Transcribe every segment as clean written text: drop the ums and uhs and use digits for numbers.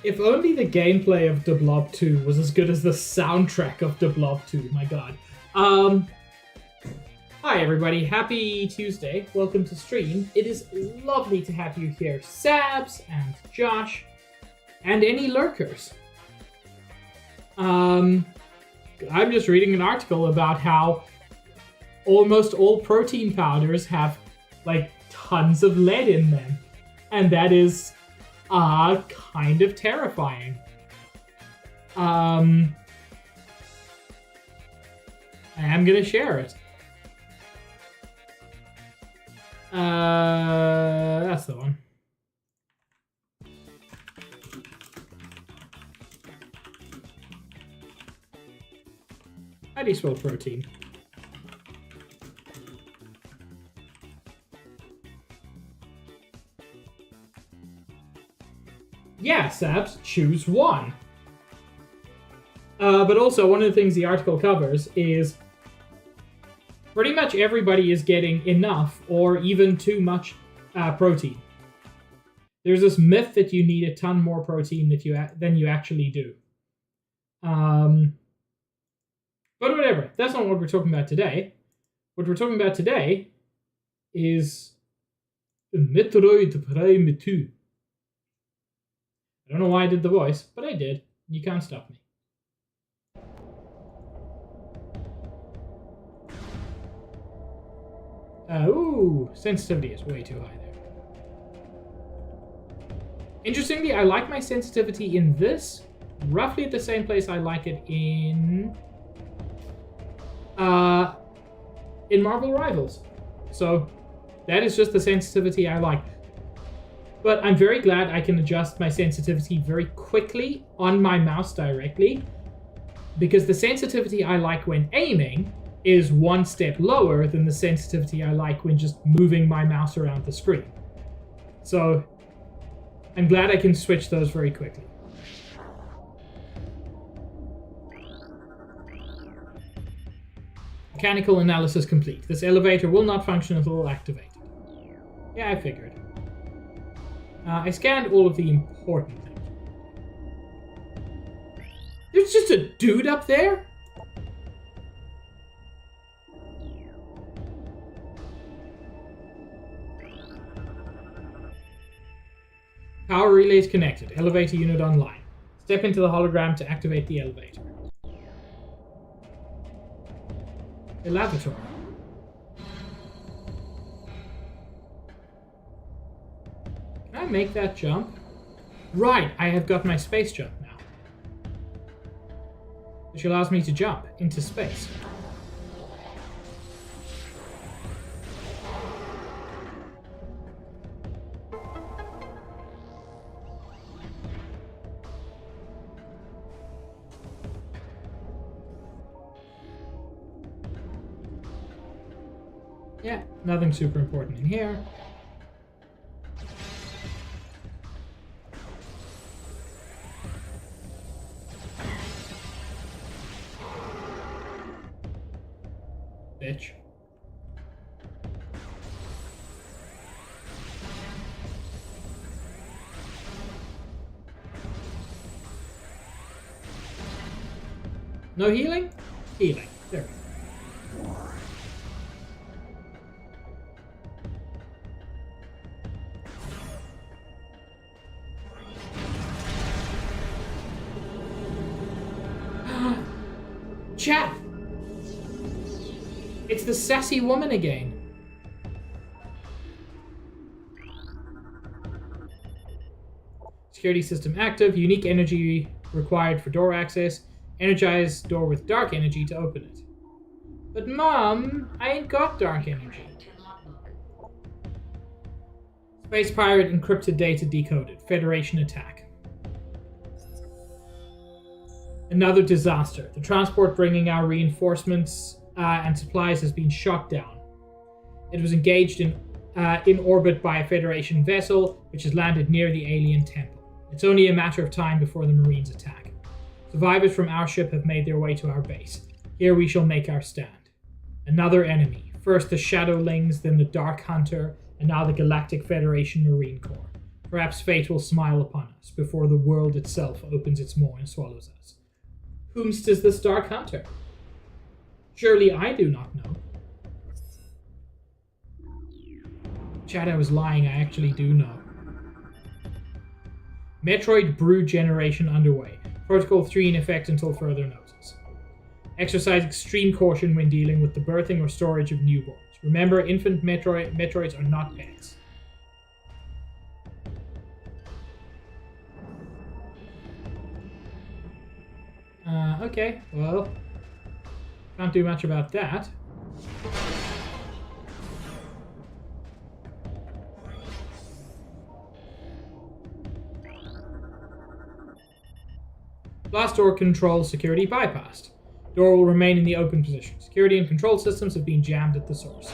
If only the gameplay of The Blob 2 was as good as the soundtrack of The Blob 2, my god. Hi everybody, happy Tuesday, welcome to stream. It is lovely to have you here, Sabs and Josh, and any lurkers. I'm just reading an article about how almost all protein powders have, like, tons of lead in them. And that is, kind of terrifying. I am gonna share it. That's the one. How do you spell protein? Yeah, Sabs, choose one. But also, one of the things the article covers is pretty much everybody is getting enough or even too much protein. There's this myth that you need a ton more protein than you actually do. But whatever, that's not what we're talking about today. What we're talking about today is Metroid Prime 2. I don't know why I did the voice, but I did. You can't stop me. Ooh, sensitivity is way too high there. Interestingly, I like my sensitivity in this roughly at the same place I like it in Marvel Rivals. So that is just the sensitivity I like. But I'm very glad I can adjust my sensitivity very quickly on my mouse directly, because the sensitivity I like when aiming is one step lower than the sensitivity I like when just moving my mouse around the screen. So I'm glad I can switch those very quickly. Mechanical analysis complete. This elevator will not function until activated. Yeah, I figured. I scanned all of the important things. There's just a dude up there? Power relays connected. Elevator unit online. Step into the hologram to activate the elevator. A lavatory. Can I make that jump? Right, I have got my space jump now. Which allows me to jump into space. Yeah, nothing super important in here. Bitch. No healing? Healing. There we go. Chat! It's the sassy woman again. Security system active. Unique energy required for door access. Energize door with dark energy to open it. But Mom, I ain't got dark energy. Space pirate encrypted data decoded. Federation attack. Another disaster. The transport bringing our reinforcements and supplies has been shot down. It was engaged in orbit by a Federation vessel, which has landed near the alien temple. It's only a matter of time before the Marines attack. Survivors from our ship have made their way to our base. Here we shall make our stand. Another enemy. First the Shadowlings, then the Dark Hunter, and now the Galactic Federation Marine Corps. Perhaps fate will smile upon us before the world itself opens its maw and swallows us. Whomst is this dark hunter? Surely I do not know. Chad, I was lying, I actually do know. Metroid Brood Generation underway. Protocol 3 in effect until further notice. Exercise extreme caution when dealing with the birthing or storage of newborns. Remember, infant Metroids are not pets. Okay, well, can't do much about that. Blast door control security bypassed. Door will remain in the open position. Security and control systems have been jammed at the source.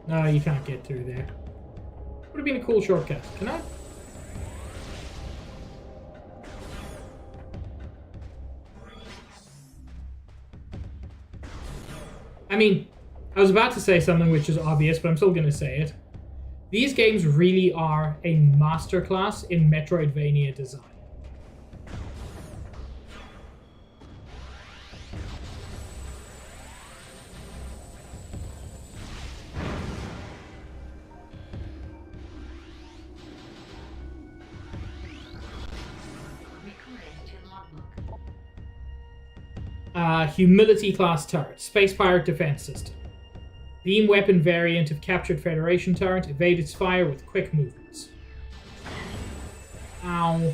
No, you can't get through there. Would have been a cool shortcut. Can I? I mean, I was about to say something which is obvious, but I'm still going to say it. These games really are a masterclass in Metroidvania design. Humility class turret, Space Pirate defense system. Beam weapon variant of captured Federation turret, evade its fire with quick movements. Ow.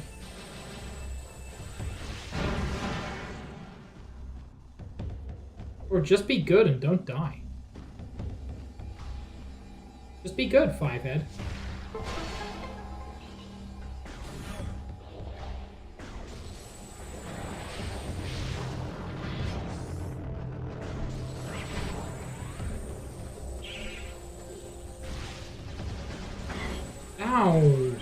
Or just be good and don't die. Just be good, Fivehead. Ow.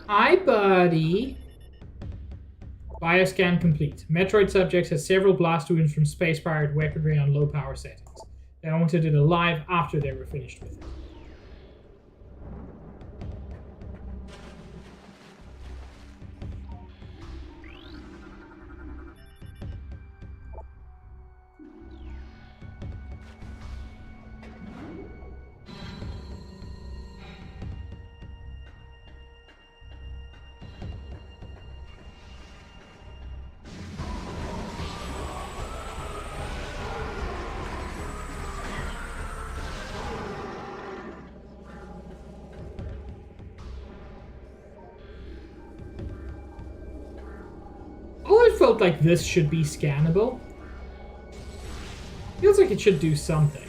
Hi, buddy. Bioscan complete. Metroid subjects has several blast wounds from Space Pirate weaponry on low power settings. They wanted it alive after they were finished with it. Felt like this should be scannable. Feels like it should do something.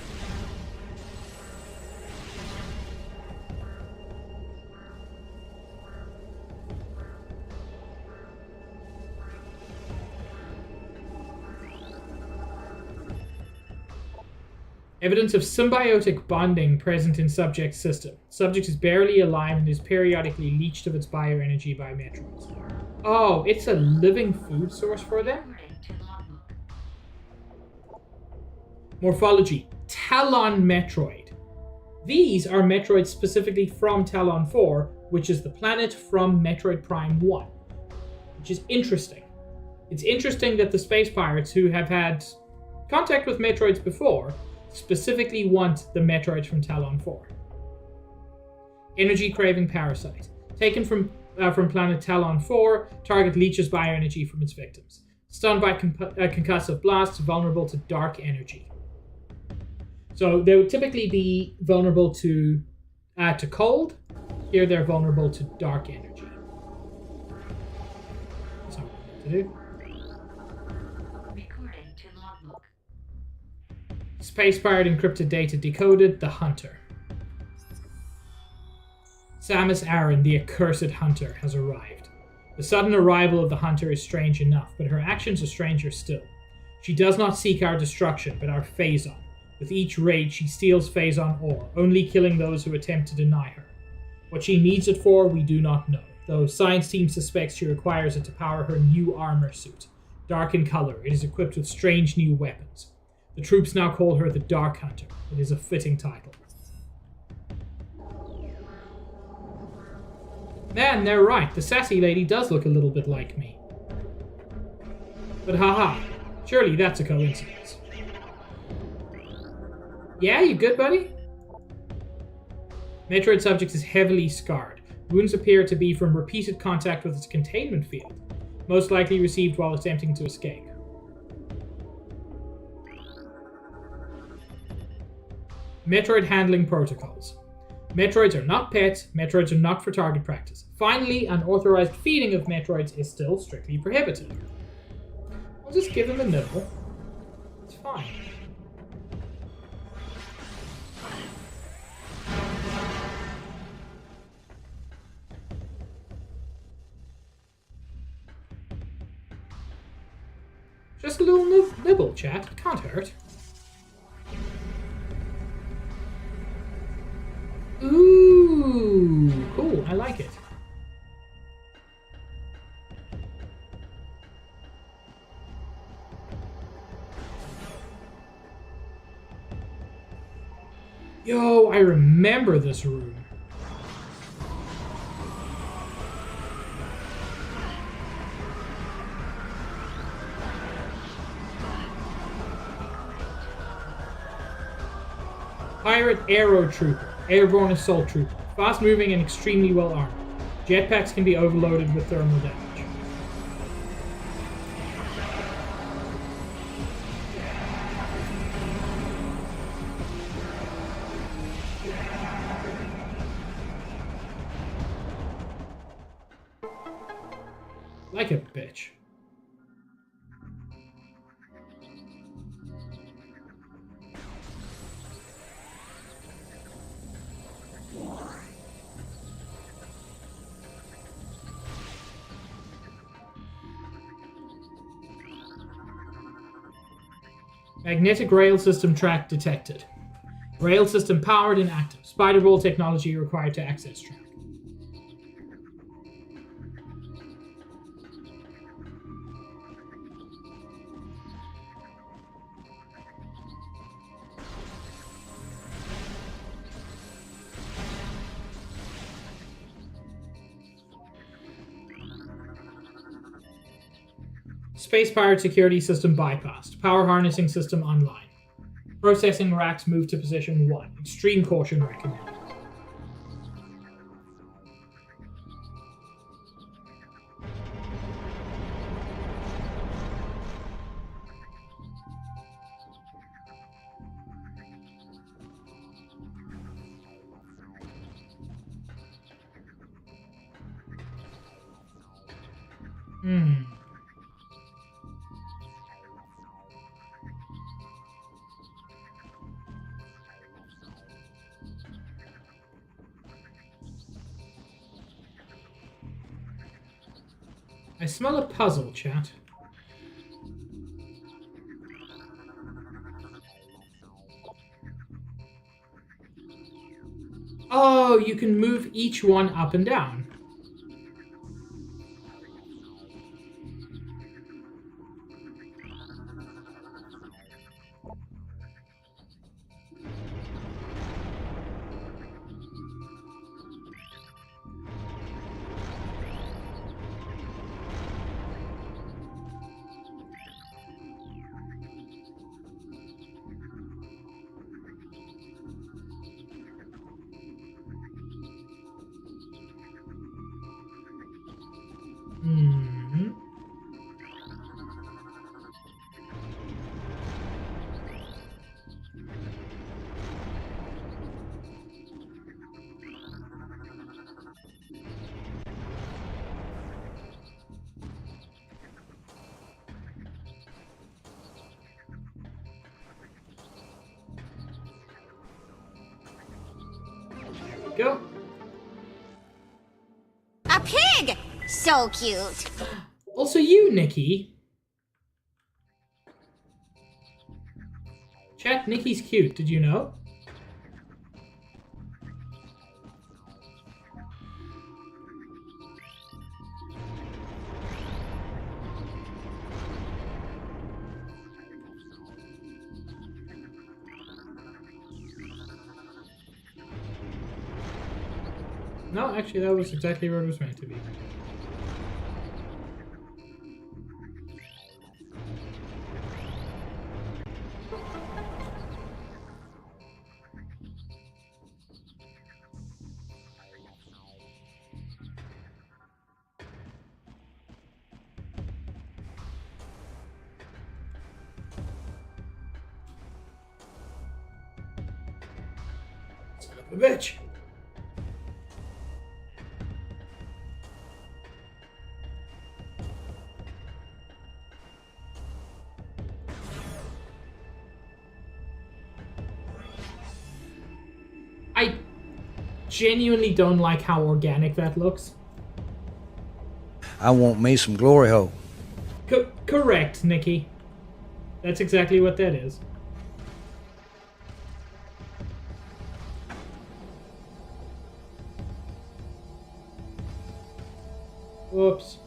Evidence of symbiotic bonding present in subject's system. Subject is barely alive and is periodically leached of its bioenergy by Metroids. Oh, it's a living food source for them? Morphology. Talon Metroid. These are Metroids specifically from Talon 4, which is the planet from Metroid Prime 1. Which is interesting. It's interesting that the Space Pirates, who have had contact with Metroids before, specifically want the Metroids from Talon 4. Energy Craving Parasite. Taken from planet Talon 4, target leeches bioenergy from its victims. Stunned by concussive blasts, vulnerable to dark energy. So they would typically be vulnerable to cold. Here they're vulnerable to dark energy. That's not what to do. Recording to logbook. Space Pirate encrypted data decoded. The Hunter. Samus Aran, the accursed hunter, has arrived. The sudden arrival of the hunter is strange enough, but her actions are stranger still. She does not seek our destruction, but our Phazon. With each raid, she steals Phazon ore, only killing those who attempt to deny her. What she needs it for, we do not know, though science team suspects she requires it to power her new armor suit. Dark in color, it is equipped with strange new weapons. The troops now call her the Dark Hunter. It is a fitting title. Man, they're right. The sassy lady does look a little bit like me. But haha, surely that's a coincidence. Yeah, you good, buddy? Metroid subject is heavily scarred. Wounds appear to be from repeated contact with its containment field, most likely received while attempting to escape. Metroid handling protocols. Metroids are not pets, Metroids are not for target practice. Finally, unauthorized feeding of Metroids is still strictly prohibited. I'll just give him a nibble. It's fine. Just a little nibble, chat. It can't hurt. Ooh, cool. I like it. Yo, I remember this room. Pirate Aero Trooper, Airborne Assault Trooper, fast moving and extremely well armored. Jetpacks can be overloaded with thermal damage. Like a bitch. Magnetic rail system track detected. Rail system powered and active. Spider ball technology required to access track. Space pirate security system bypassed. Power harnessing system online. Processing racks moved to position 1. Extreme caution recommended. I smell a puzzle, chat. Oh, you can move each one up and down. Go. so cute. Also you, Nikki. Chat, Nikki's cute, did you know? No, actually, that was exactly where it was meant to be. Son of a bitch. I genuinely don't like how organic that looks. I want me some glory hole. Correct, Nikki. That's exactly what that is. Whoops.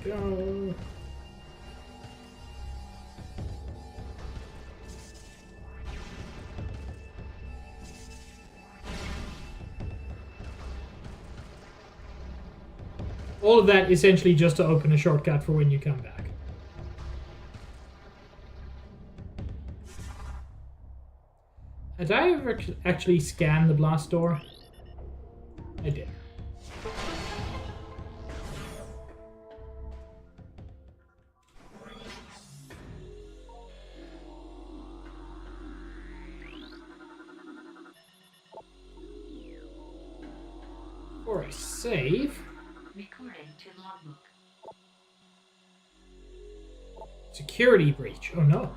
Go. All of that essentially just to open a shortcut for when you come back. Did I ever actually scan the blast door? I did. Or a save. Recording to logbook. Security breach. Oh no.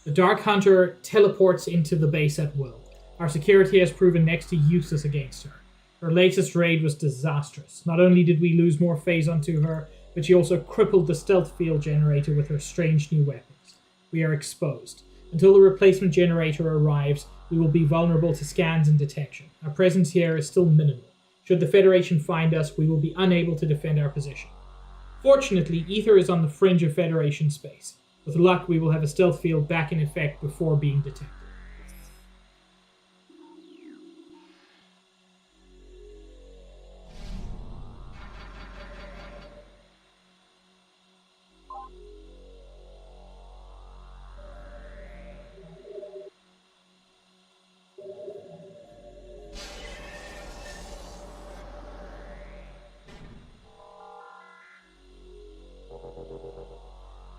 The Dark Hunter teleports into the base at will. Our security has proven next to useless against her. Her latest raid was disastrous. Not only did we lose more phase onto her, but she also crippled the stealth field generator with her strange new weapons. We are exposed. Until the replacement generator arrives, we will be vulnerable to scans and detection. Our presence here is still minimal. Should the Federation find us, we will be unable to defend our position. Fortunately, Ether is on the fringe of Federation space. With luck, we will have a stealth field back in effect before being detected.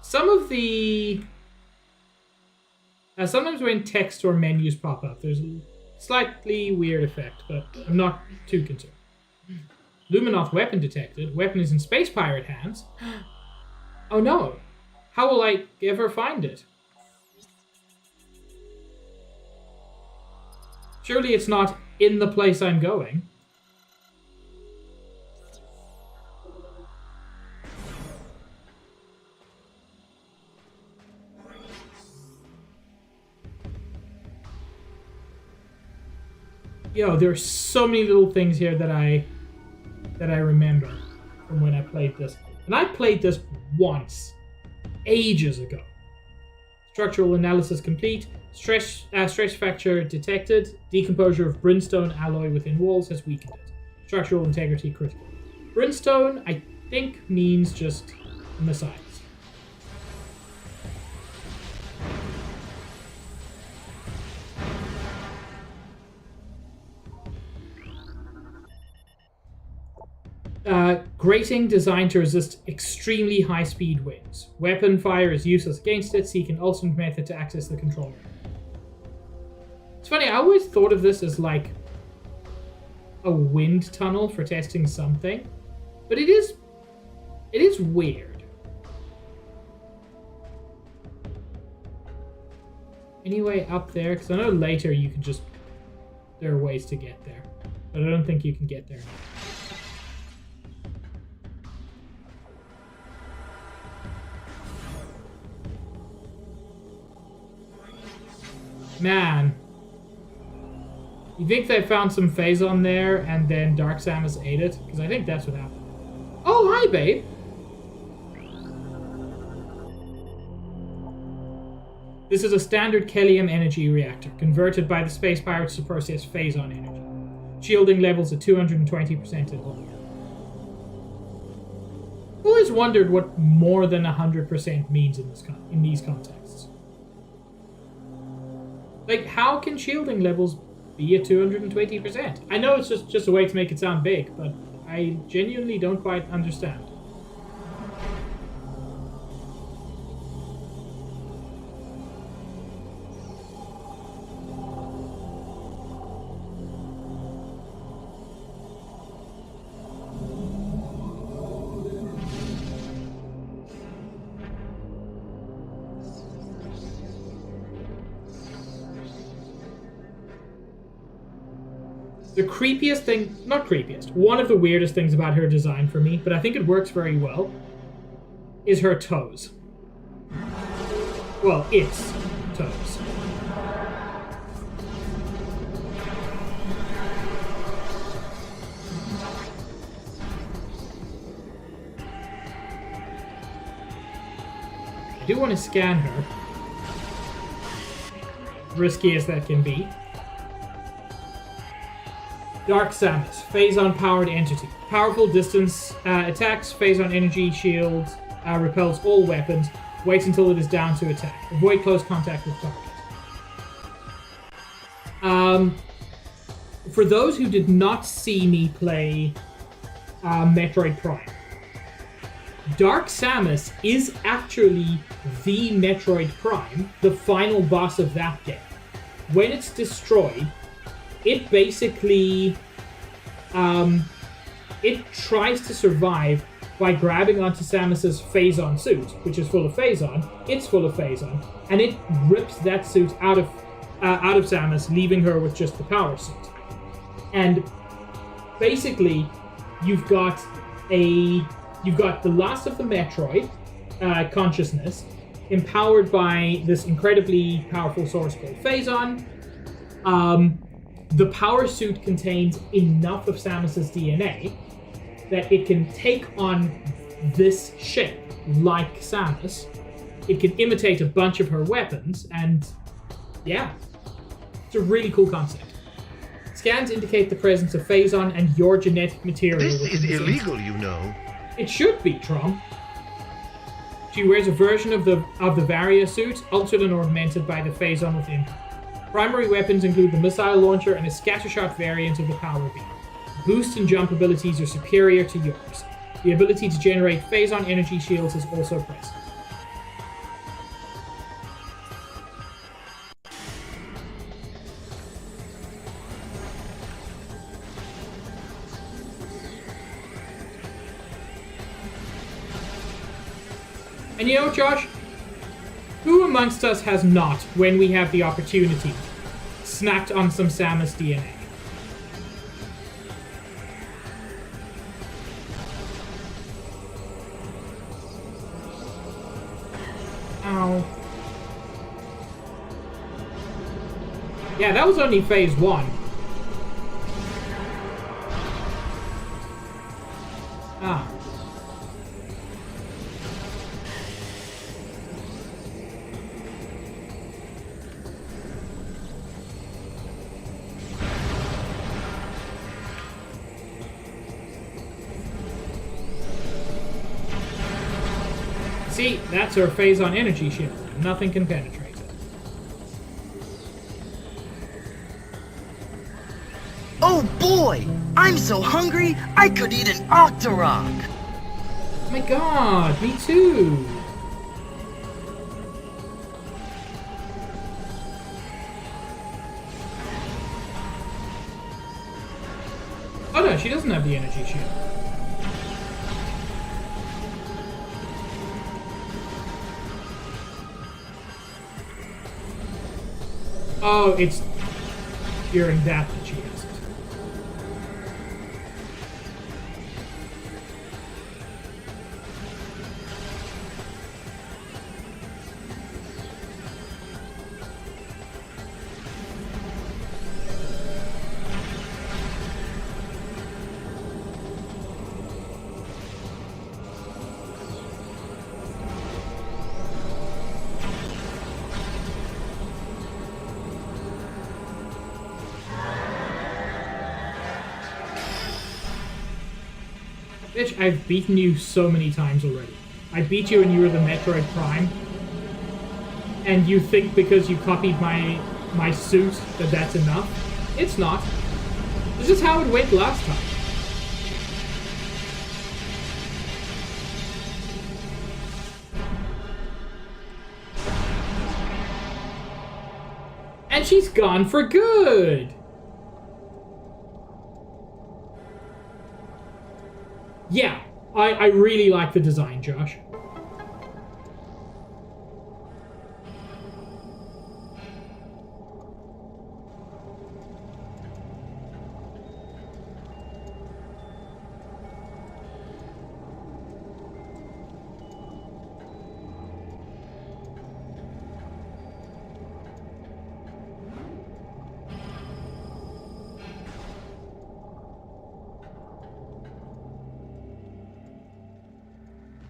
Some of the... sometimes when text or menus pop up, there's a slightly weird effect, but I'm not too concerned. Luminoth weapon detected. Weapon is in Space Pirate hands. Oh no. How will I ever find it? Surely it's not in the place I'm going. Yo, there's so many little things here that I remember from when I played this. And I played this once, ages ago. Structural analysis complete. Stress fracture detected. Decomposure of brimstone alloy within walls has weakened it. Structural integrity critical. Brimstone, I think, means just missiles. Grating designed to resist extremely high-speed winds. Weapon fire is useless against it. Seek an alternate method to access the control room. It's funny, I always thought of this as like a wind tunnel for testing something, but it is weird. Anyway, up there, because I know later you can just, there are ways to get there, but I don't think you can get there now. Man. You think they found some Phazon there and then Dark Samus ate it? Because I think that's what happened. Oh, hi, babe. This is a standard Kellium energy reactor, converted by the space pirates to process Phazon energy. Shielding levels at 220% at all. I've always wondered what more than 100% means in these contexts. Like, how can shielding levels be at 220%? I know it's just a way to make it sound big, but I genuinely don't quite understand. The creepiest thing, not creepiest, one of the weirdest things about her design for me, but I think it works very well, is her toes. Well, its toes. I do want to scan her. Risky as that can be. Dark Samus, Phazon-powered entity. Powerful distance attacks, Phazon energy shields, repels all weapons. Wait until it is down to attack. Avoid close contact with target. For those who did not see me play Metroid Prime, Dark Samus is actually the Metroid Prime, the final boss of that game. When it's destroyed, it basically, it tries to survive by grabbing onto Samus's Phazon suit, which is full of Phazon. It's full of Phazon, and it rips that suit out of Samus, leaving her with just the power suit. And basically, you've got the last of the Metroid consciousness, empowered by this incredibly powerful source called Phazon. The power suit contains enough of Samus's DNA that it can take on this shape like Samus. It can imitate a bunch of her weapons, and yeah, it's a really cool concept. Scans indicate the presence of Phazon and your genetic material. This is illegal, you know. It should be, Trom. She wears a version of the Varia suit, altered and augmented by the Phazon within her. Primary weapons include the missile launcher and a scattershot variant of the power beam. Boost and jump abilities are superior to yours. The ability to generate Phazon energy shields is also present. And you know, Josh, who amongst us has not, when we have the opportunity, snacked on some Samus DNA? Ow. Yeah, that was only phase 1. Ah. See, that's her phase-on energy shield. Nothing can penetrate it. Oh boy! I'm so hungry, I could eat an Octorok! Oh my god, me too! Oh no, she doesn't have the energy shield. Oh, it's during that she has it. Bitch, I've beaten you so many times already. I beat you when you were the Metroid Prime. And you think because you copied my suit that that's enough? It's not. This is how it went last time. And she's gone for good! Yeah, I really like the design, Josh.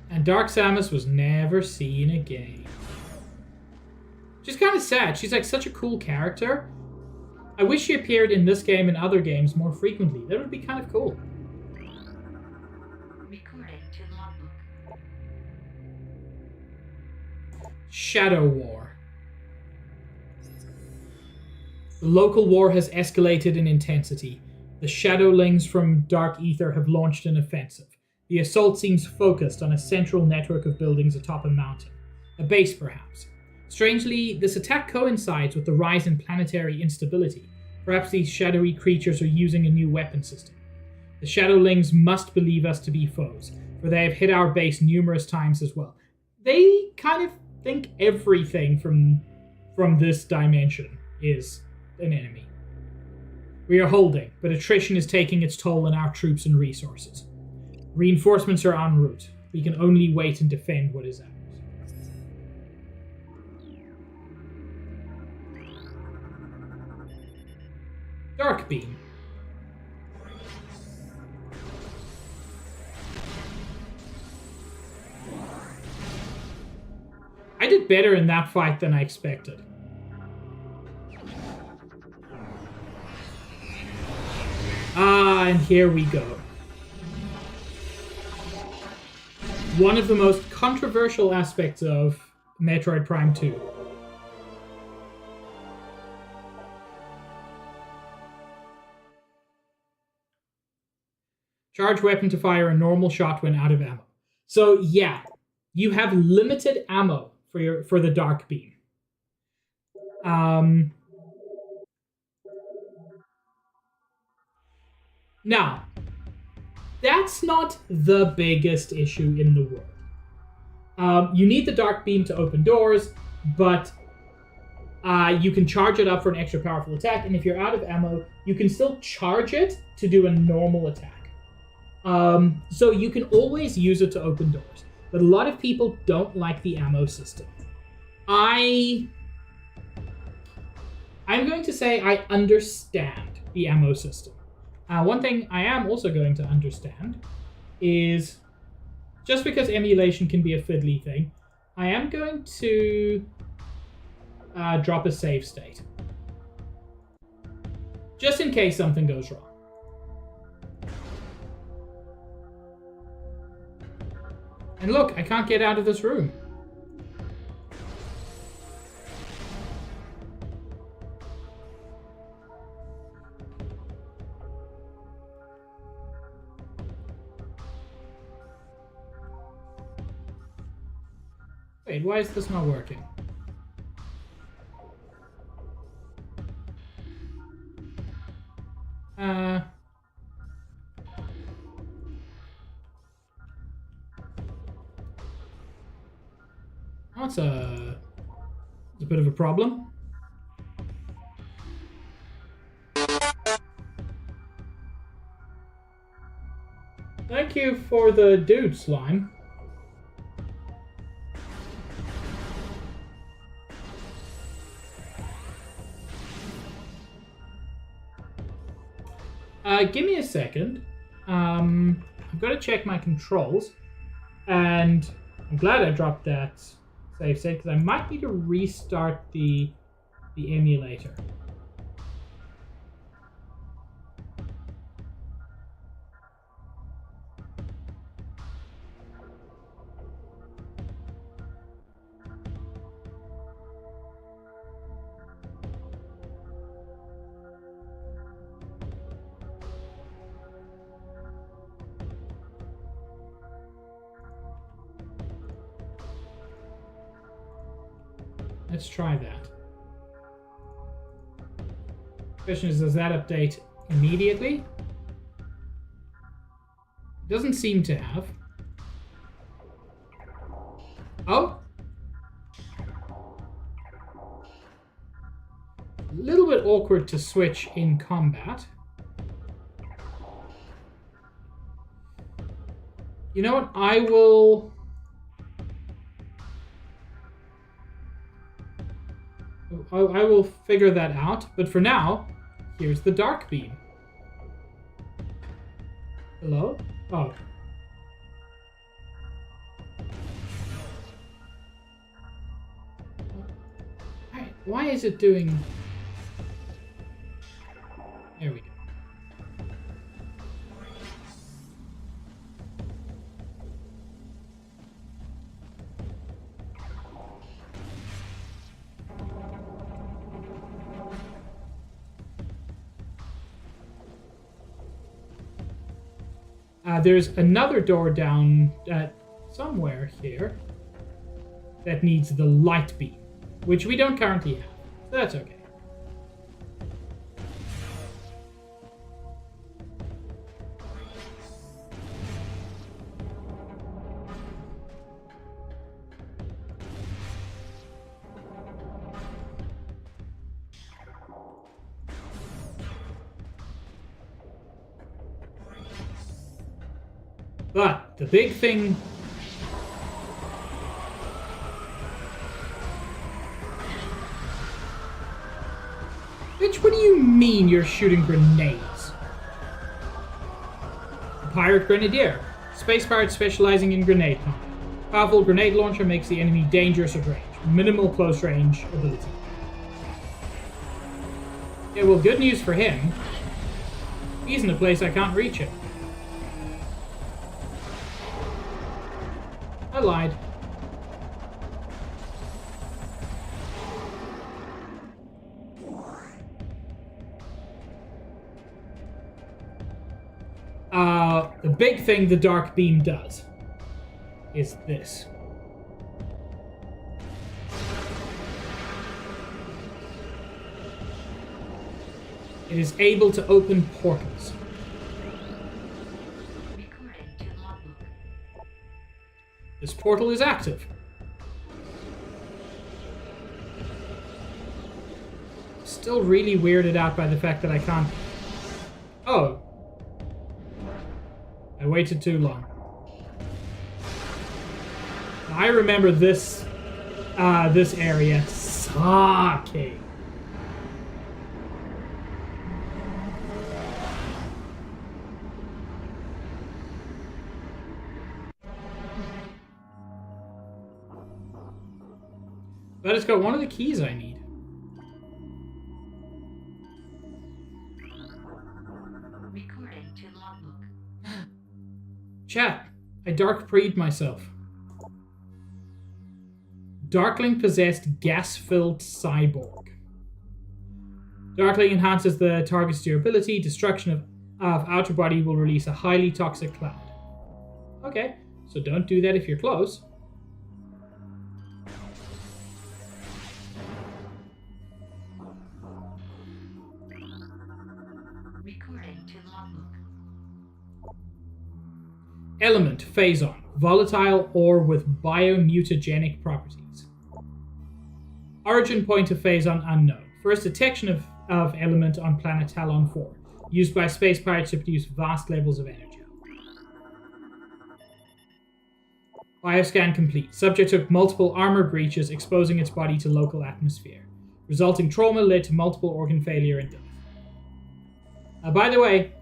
And Dark Samus was never seen again. Which is kind of sad. She's like such a cool character. I wish she appeared in this game and other games more frequently. That would be kind of cool. Recording to logbook. Shadow War. The local war has escalated in intensity. The Shadowlings from Dark Ether have launched an offensive. The assault seems focused on a central network of buildings atop a mountain. A base, perhaps. Strangely, this attack coincides with the rise in planetary instability. Perhaps these shadowy creatures are using a new weapon system. The Shadowlings must believe us to be foes, for they have hit our base numerous times as well. They kind of think everything from this dimension is an enemy. We are holding, but attrition is taking its toll on our troops and resources. Reinforcements are en route. We can only wait and defend what is ours. Dark Beam. I did better in that fight than I expected. Ah, and here we go. One of the most controversial aspects of Metroid Prime 2. Charge weapon to fire a normal shot when out of ammo. So yeah, you have limited ammo for the Dark Beam. Now, that's not the biggest issue in the world. You need the Dark Beam to open doors, but you can charge it up for an extra powerful attack, and if you're out of ammo, you can still charge it to do a normal attack. So you can always use it to open doors, but a lot of people don't like the ammo system. I'm going to say I understand the ammo system. One thing I am also going to understand is, just because emulation can be a fiddly thing, I am going to drop a save state. Just in case something goes wrong. And look, I can't get out of this room. Wait, why is this not working? That's a bit of a problem. Thank you for the dude slime. Give me a second. I've got to check my controls, and I'm glad I dropped that save state because I might need to restart the emulator. Let's try that. Question is, does that update immediately? Doesn't seem to have. Oh. A little bit awkward to switch in combat. You know what? I will figure that out, but for now, here's the dark beam. Hello? Oh. Why is it doing... There we go. There's another door down somewhere here that needs the light beam, which we don't currently have. So that's okay. But the big thing... Bitch, what do you mean you're shooting grenades? Pirate Grenadier. Space pirate specializing in grenade combat. Powerful grenade launcher makes the enemy dangerous at range. Minimal close range ability. Yeah, well, good news for him. He's in a place I can't reach him. I lied. The big thing the dark beam does is this. It is able to open portals. This portal is active. Still really weirded out by the fact that I can't... Oh. I waited too long. I remember this area sucking. But it's got one of the keys I need. Recording to logbook. Chat, I dark preed myself. Darkling-possessed gas-filled cyborg. Darkling enhances the target's durability. Destruction of outer body will release a highly toxic cloud. Okay, so don't do that if you're close. Recording to logbook. Element, Phazon. Volatile ore with biomutagenic properties. Origin point of Phazon unknown. First detection of element on planet Talon 4. Used by space pirates to produce vast levels of energy. Bioscan complete. Subject took multiple armor breaches, exposing its body to local atmosphere. Resulting trauma led to multiple organ failure and death. By the way,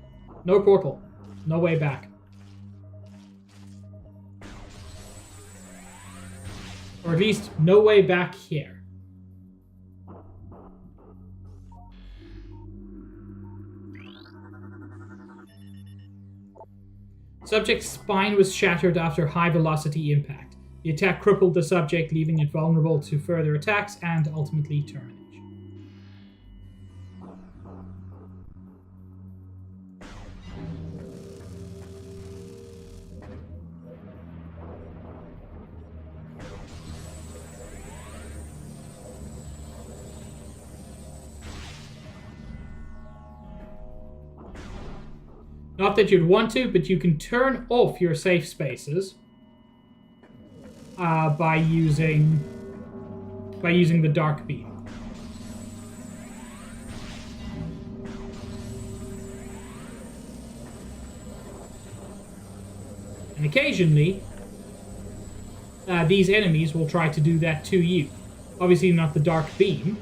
no portal. No way back. Or at least, no way back here. Subject's spine was shattered after high-velocity impact. The attack crippled the subject, leaving it vulnerable to further attacks and ultimately termination. Not that you'd want to, but you can turn off your safe spaces by using the dark beam. And occasionally, these enemies will try to do that to you. Obviously not the dark beam.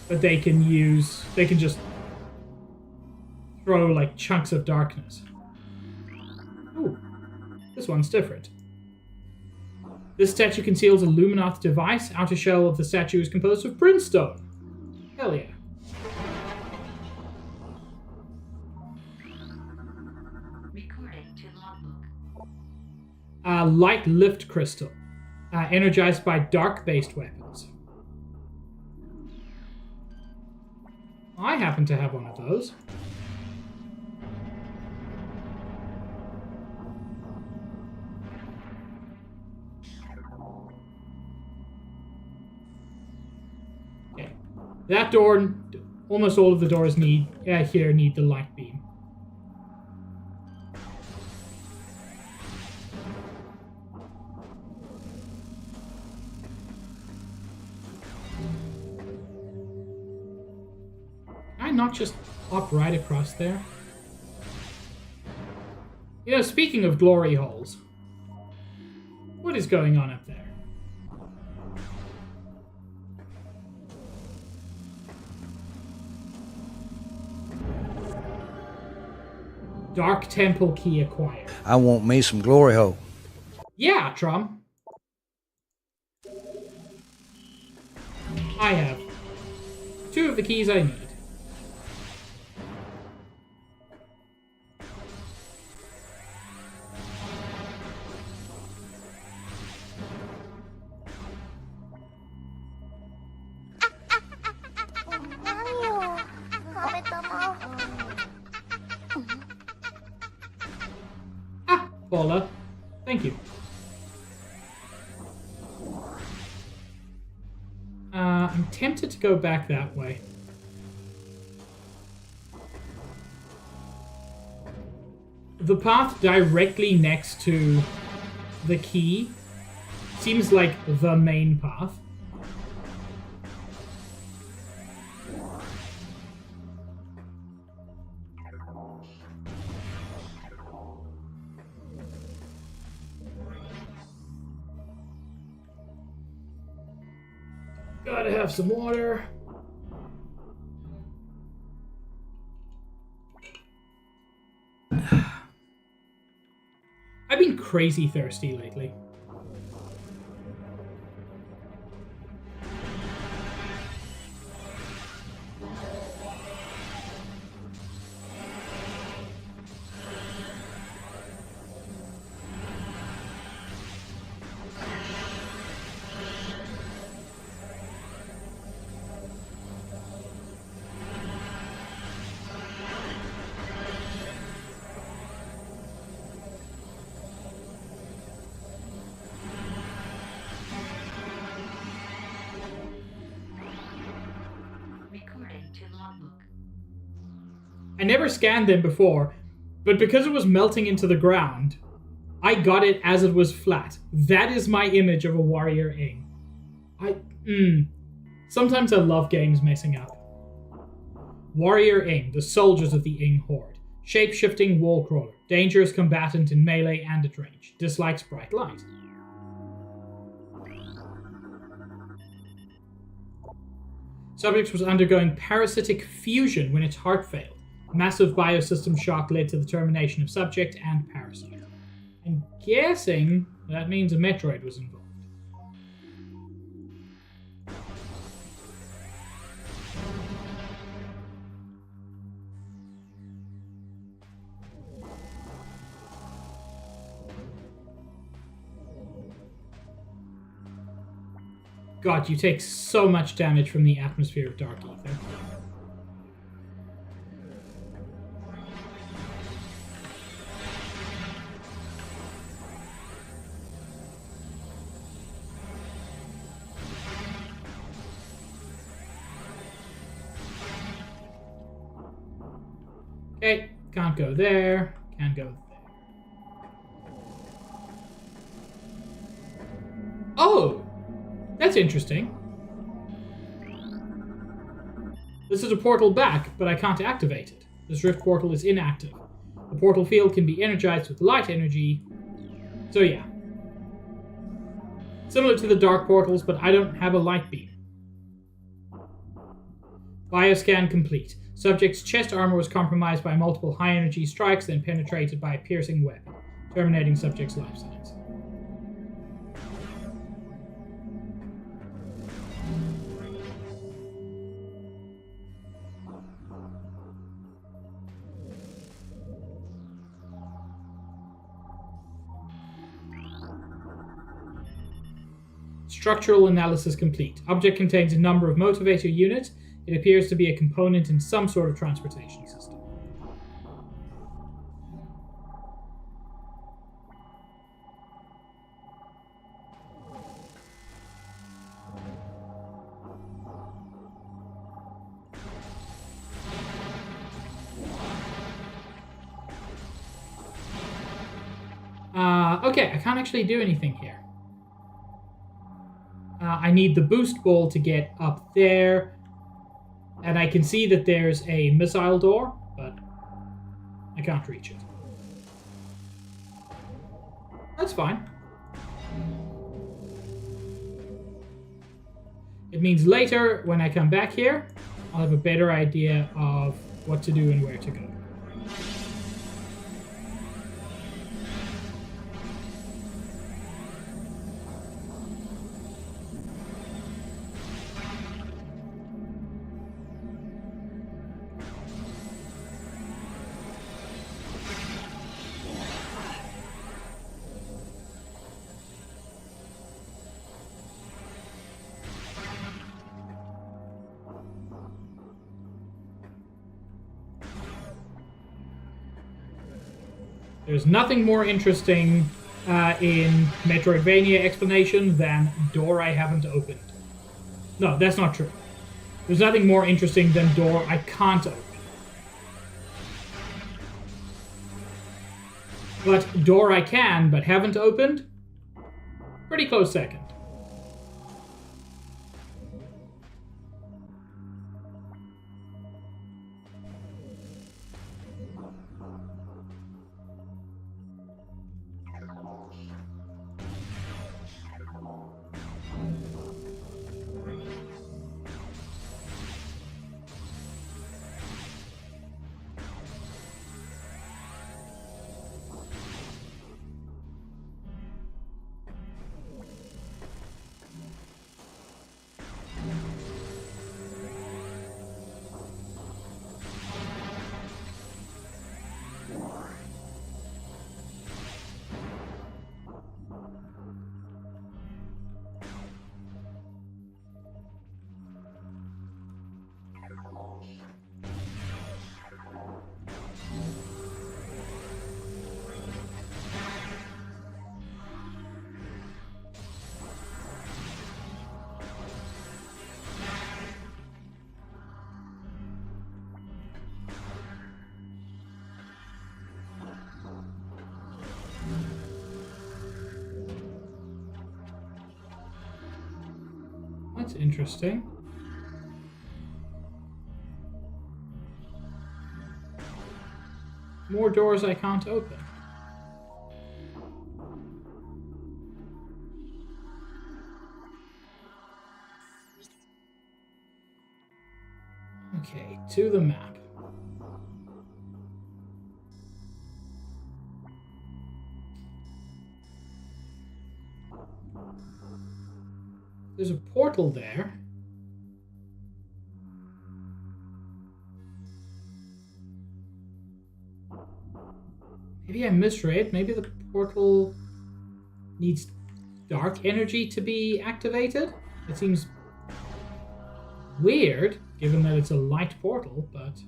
But they can just throw like chunks of darkness. Ooh, this one's different. This statue conceals a Luminoth device. Outer shell of the statue is composed of brimstone. Hell yeah. Recording to logbook. Light lift crystal. Energized by dark-based weapons. I happen to have one of those. Okay. That door, almost all of the doors here need the light beam. Not just hop right across there? You know, speaking of glory holes, what is going on up there? Dark Temple key acquired. I want me some glory hole. Yeah, Trum. I have 2 of the keys I need. Bola. Thank you. I'm tempted to go back that way. The path directly next to the key seems like the main path. Gotta have some water. I've been crazy thirsty lately. I never scanned them before, but because it was melting into the ground, I got it as it was flat. That is my image of a warrior Ing. Sometimes I love games messing up. Warrior Ing, the soldiers of the Ing Horde. Shape-shifting wall crawler. Dangerous combatant in melee and at range. Dislikes bright light. Subject was undergoing parasitic fusion when its heart failed. Massive biosystem shock led to the termination of subject and parasite. I'm guessing that means a Metroid was involved. God, you take so much damage from the atmosphere of Dark Ether. Okay, can't go there, can't go there. Oh! That's interesting. This is a portal back, but I can't activate it. This rift portal is inactive. The portal field can be energized with light energy. So yeah. Similar to the dark portals, but I don't have a light beam. Bioscan complete. Subject's chest armor was compromised by multiple high-energy strikes, then penetrated by a piercing weapon, terminating subject's life signs. Structural analysis complete. Object contains a number of motivator units. It appears to be a component in some sort of transportation system. Okay, I can't actually do anything here. I need the boost ball to get up there. And I can see that there's a missile door, but I can't reach it. That's fine. It means later, when I come back here, I'll have a better idea of what to do and where to go. There's nothing more interesting in Metroidvania explanation than door I haven't opened. No, that's not true. There's nothing more interesting than door I can't open. But door I can but haven't opened? Pretty close second. That's interesting. More doors I can't open. Okay, to the map. There's a portal there. Maybe I misread. Maybe the portal needs dark energy to be activated. It seems weird, given that it's a light portal, but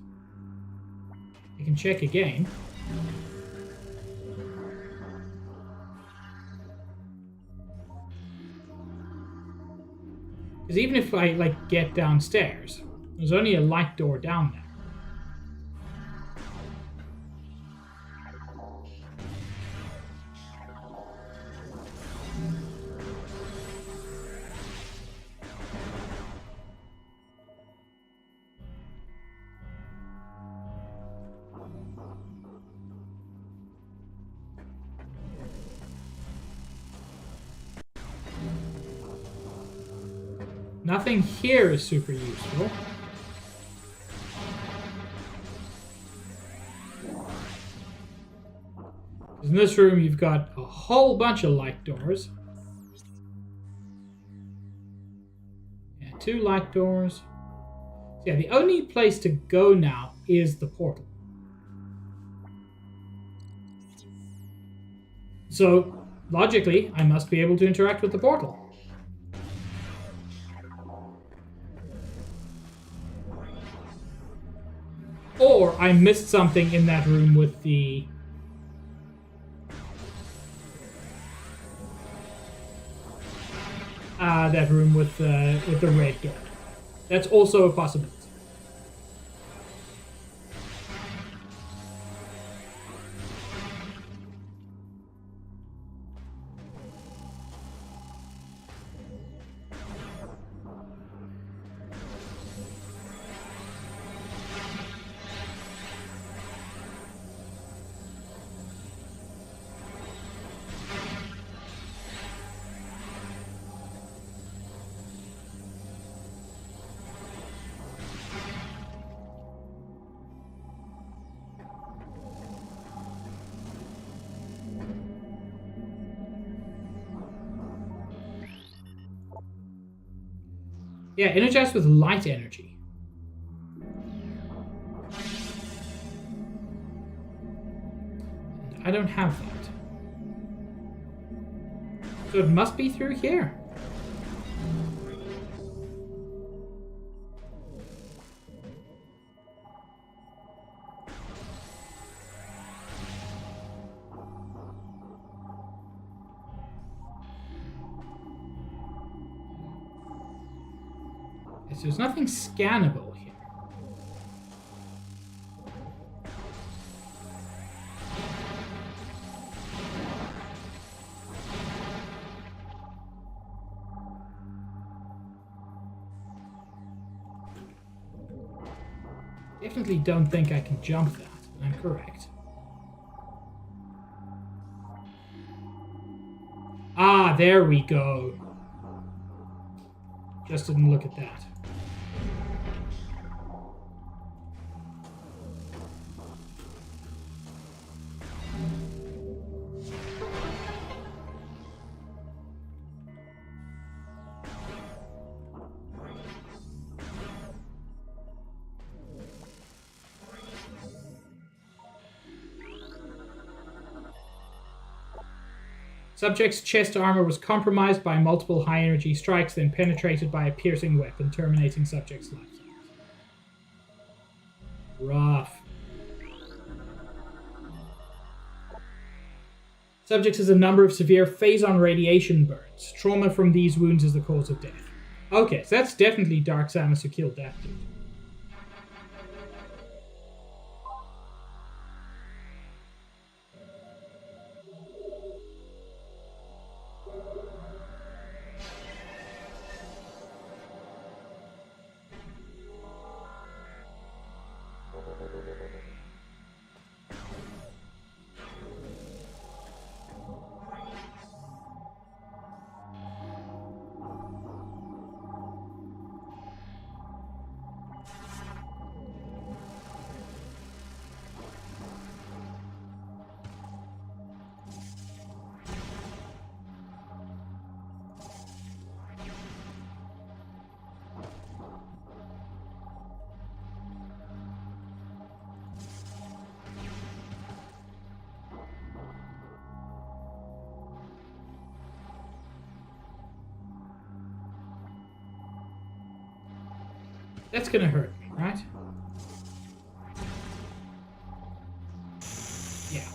I can check again. Because even if I, like, get downstairs, there's only a light door down there. Nothing here is super useful. In this room, you've got a whole bunch of light doors. Yeah, 2 light doors. So yeah, the only place to go now is the portal. So, logically, I must be able to interact with the portal. Or I missed something in that room with the... that room with the red door. That's also a possibility. Yeah, energized with light energy. I don't have that. So it must be through here. So there's nothing scannable here. Definitely don't think I can jump that. I'm correct. Ah, there we go. Just didn't look at that. Subject's chest armor was compromised by multiple high-energy strikes, then penetrated by a piercing weapon, terminating subject's life. Rough. Subject has a number of severe phase-on radiation burns. Trauma from these wounds is the cause of death. Okay, so that's definitely Dark Samus who killed that dude. That's gonna hurt me, right? Yeah.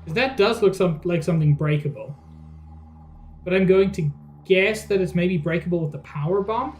Because that does look like something breakable. But I'm going to guess that it's maybe breakable with the power bomb.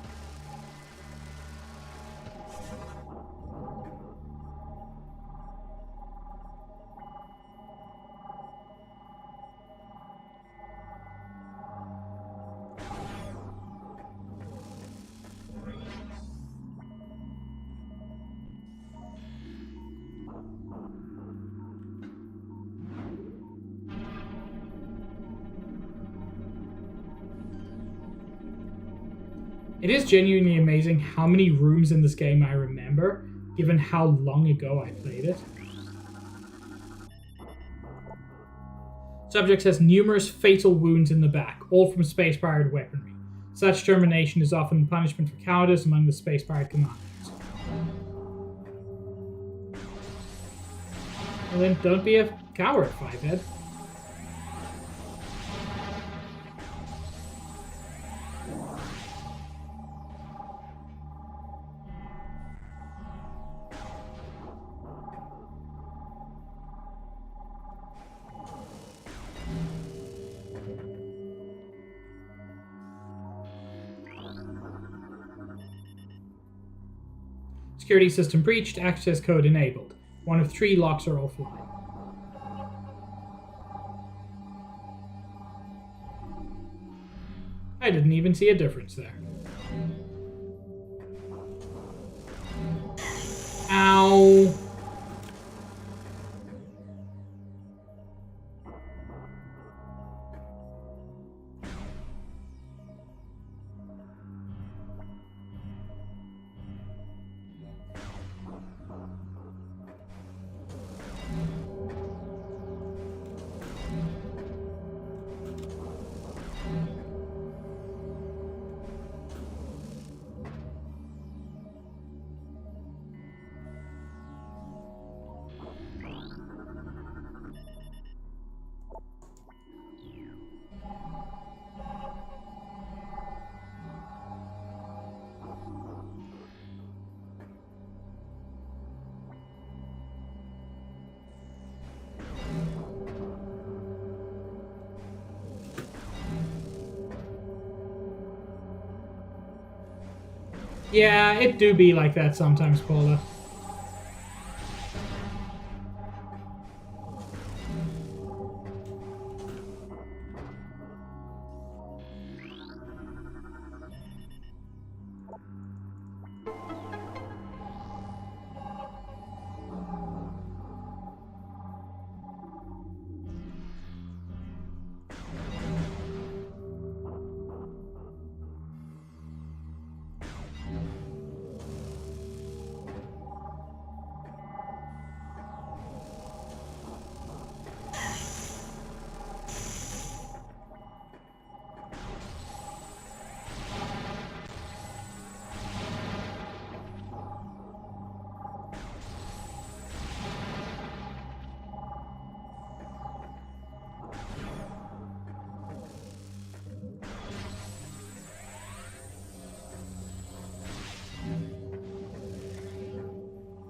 It is genuinely amazing how many rooms in this game I remember, given how long ago I played it. Subject has numerous fatal wounds in the back, all from space-powered weaponry. Such termination is often the punishment for cowardice among the space-powered commanders. Well then, don't be a coward, Fivehead. Security system breached, access code enabled. One of 3 locks are offline. I didn't even see a difference there. Ow. Yeah, it do be like that sometimes, Paula.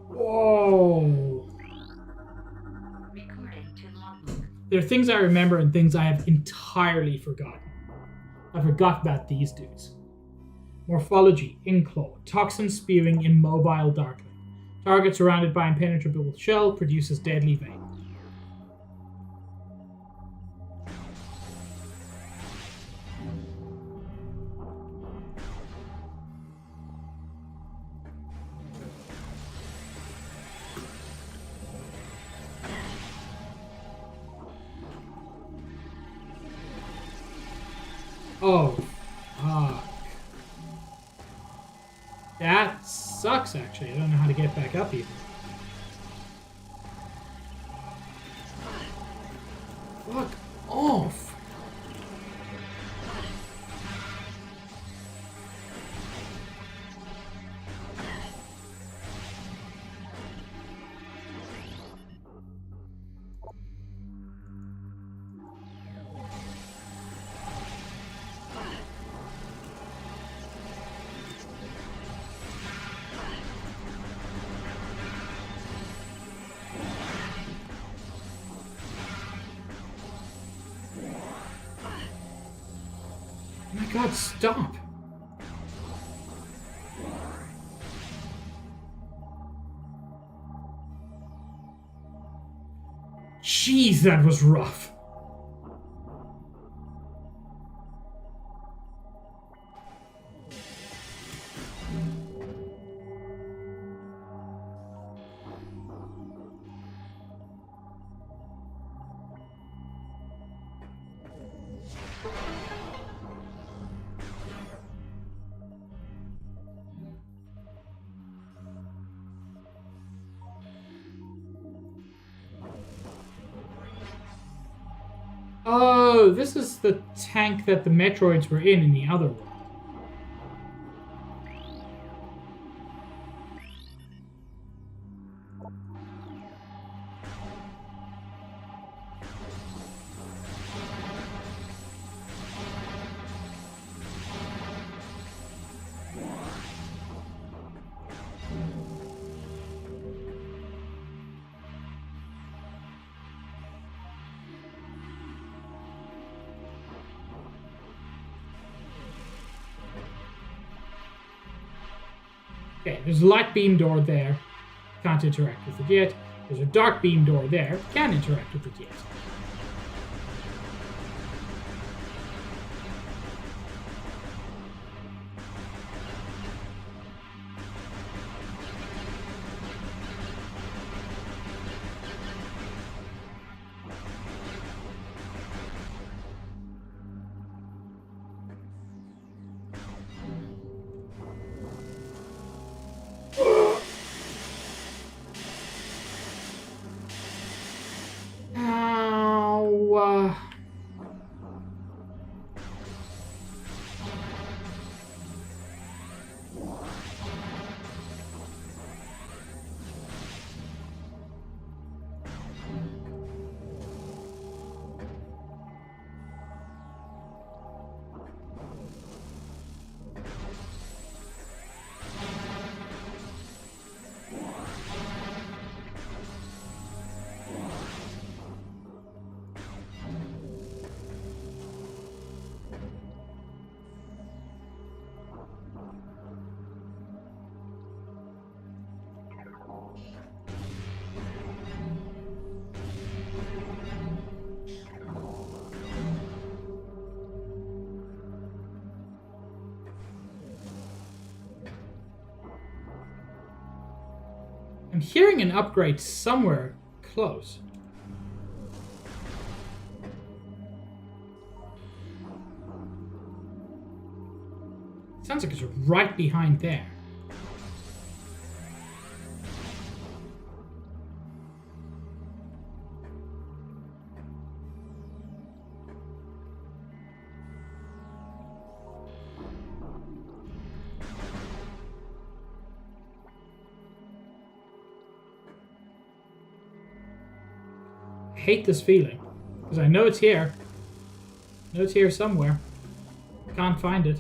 Whoa. Recording to logbook. There are things I remember and things I have entirely forgotten. I forgot about these dudes. Morphology, Inclaw, toxin spewing immobile darkling. Target surrounded by impenetrable shell produces deadly vein. Oh, fuck. That sucks, actually. I don't know how to get back up even. Fuck off. God, stop. Jeez, that was rough. Oh, this is the tank that the Metroids were in the other one. Okay, there's a light beam door there. Can't interact with it yet. There's a dark beam door there. Can interact with it yet. Ow. I'm hearing an upgrade somewhere close. Sounds like it's right behind there. I hate this feeling, because I know it's here. I know it's here somewhere. Can't find it.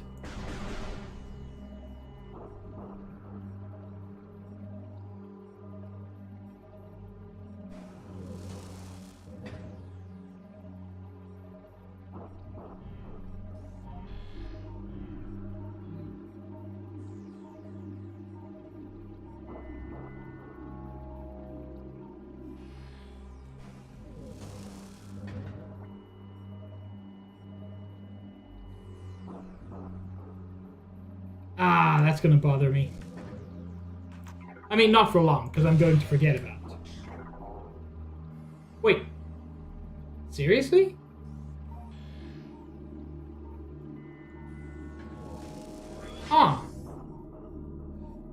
Ah, that's going to bother me. I mean, not for long, because I'm going to forget about it. Wait. Seriously? Huh.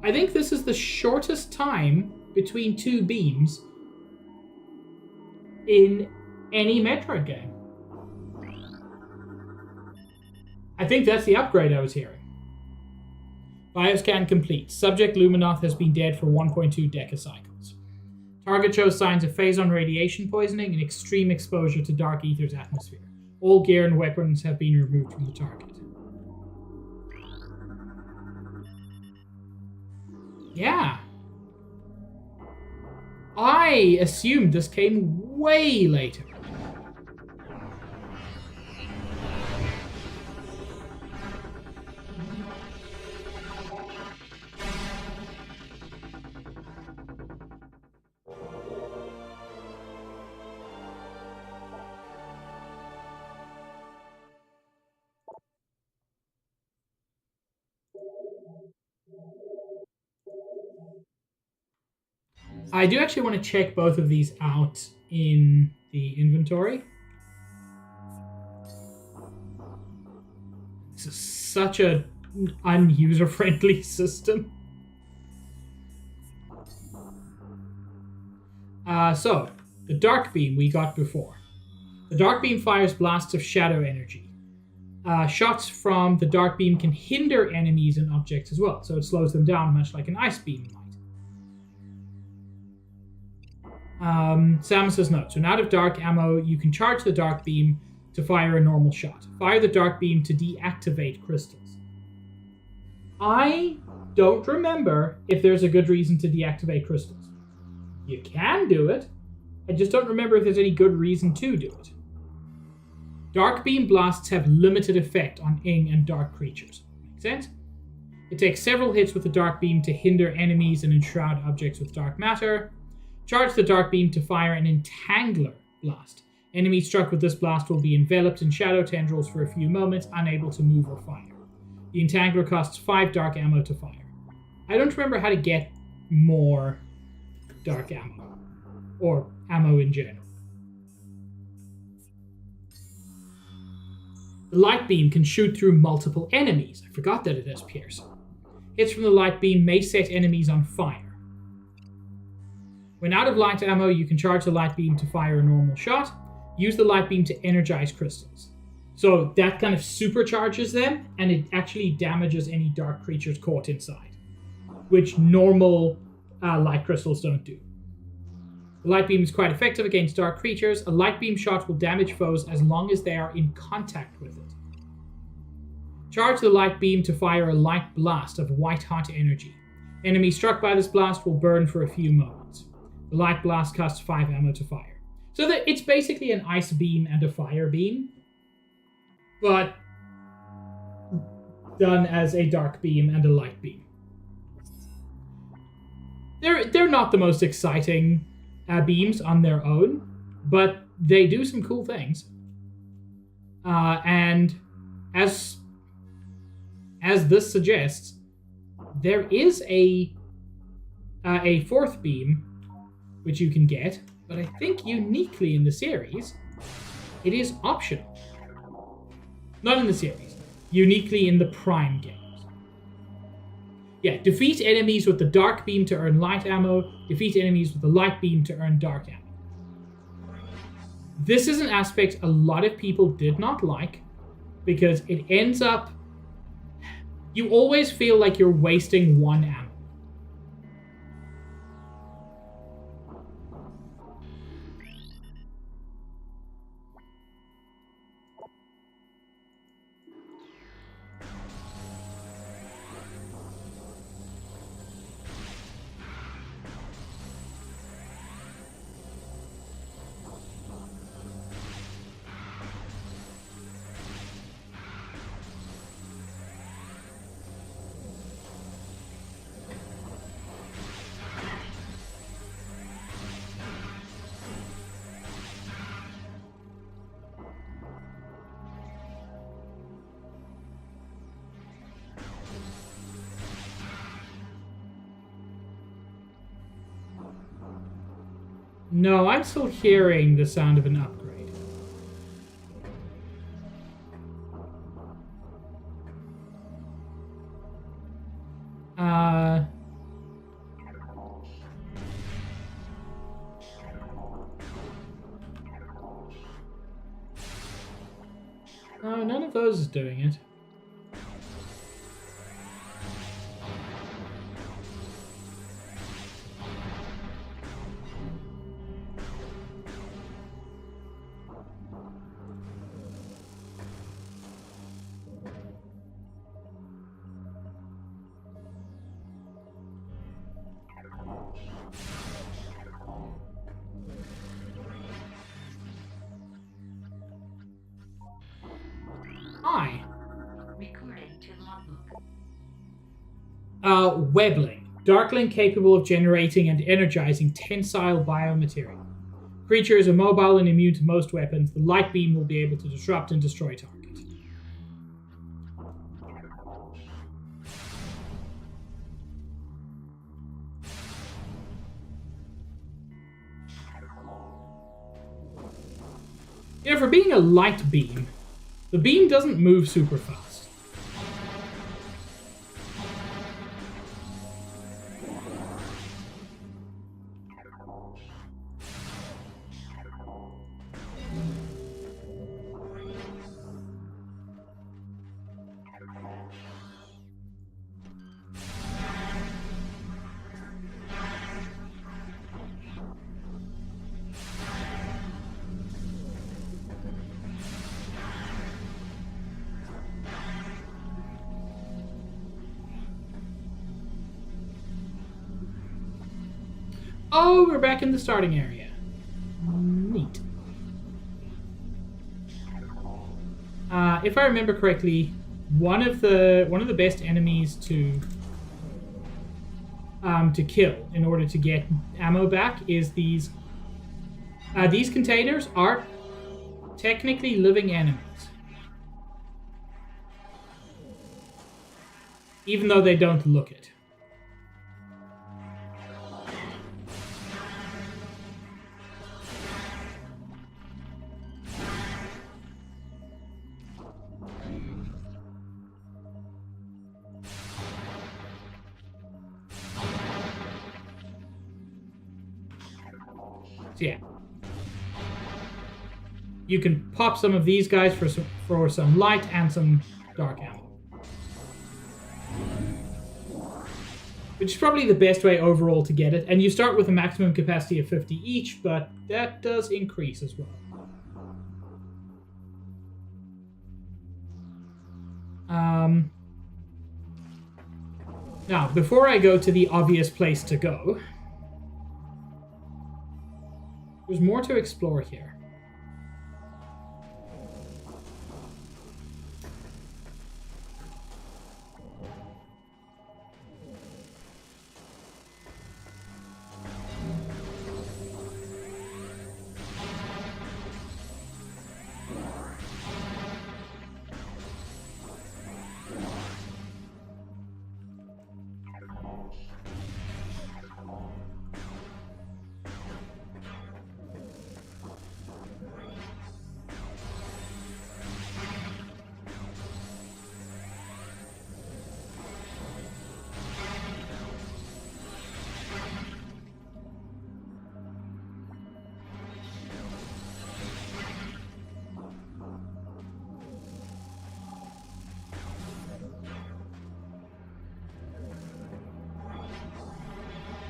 I think this is the shortest time between two beams in any Metroid game. I think that's the upgrade I was hearing. Bioscan complete. Subject Luminoth has been dead for 1.2 decacycles. Target shows signs of phazon radiation poisoning and extreme exposure to Dark Aether's atmosphere. All gear and weapons have been removed from the target. Yeah. I assumed this came way later. I do actually want to check both of these out in the inventory. This is such an unuser-friendly system. So, the Dark Beam we got before. The Dark Beam fires blasts of shadow energy. Shots from the Dark Beam can hinder enemies and objects as well, so it slows them down much like an Ice Beam might. Samus's note. So now out of dark ammo, you can charge the Dark Beam to fire a normal shot. Fire the Dark Beam to deactivate crystals. I don't remember if there's a good reason to deactivate crystals. You can do it. I just don't remember if there's any good reason to do it. Dark Beam blasts have limited effect on Ing and dark creatures. Make sense? It takes several hits with the Dark Beam to hinder enemies and enshroud objects with dark matter. Charge the Dark Beam to fire an Entangler blast. Enemies struck with this blast will be enveloped in shadow tendrils for a few moments, unable to move or fire. The Entangler costs 5 dark ammo to fire. I don't remember how to get more dark ammo, or ammo in general. The Light Beam can shoot through multiple enemies. I forgot that it has Pierce. Hits from the Light Beam may set enemies on fire. When out of light ammo, you can charge the Light Beam to fire a normal shot. Use the Light Beam to energize crystals. So that kind of supercharges them, and it actually damages any dark creatures caught inside, which normal light crystals don't do. The Light Beam is quite effective against dark creatures. A Light Beam shot will damage foes as long as they are in contact with it. Charge the Light Beam to fire a light blast of white-hot energy. Enemies struck by this blast will burn for a few moments. The light blast costs 5 ammo to fire. So that it's basically an ice beam and a fire beam, but done as a dark beam and a light beam. They're not the most exciting beams on their own, but they do some cool things. And as this suggests, there is a fourth beam which you can get, but I think uniquely in the series, it is optional. Not in the series. Uniquely in the Prime games. Yeah, defeat enemies with the Dark Beam to earn light ammo. Defeat enemies with the Light Beam to earn dark ammo. This is an aspect a lot of people did not like, because it ends up... You always feel like you're wasting one ammo. No, I'm still hearing the sound of an upgrade. No, none of those is doing it. Hi. Recording to logbook. Webbling. Darkling capable of generating and energizing tensile biomaterial. Creatures are mobile and immune to most weapons. The Light Beam will be able to disrupt and destroy target. Yeah, for being a light beam, the beam doesn't move super fast. Oh, we're back in the starting area. Neat. If I remember correctly, one of the best enemies to kill in order to get ammo back is these. These containers are technically living enemies, even though they don't look it. So yeah, you can pop some of these guys for some light and some dark ammo, which is probably the best way overall to get it. And you start with a maximum capacity of 50 each, but that does increase as well. Now, before I go to the obvious place to go, there's more to explore here.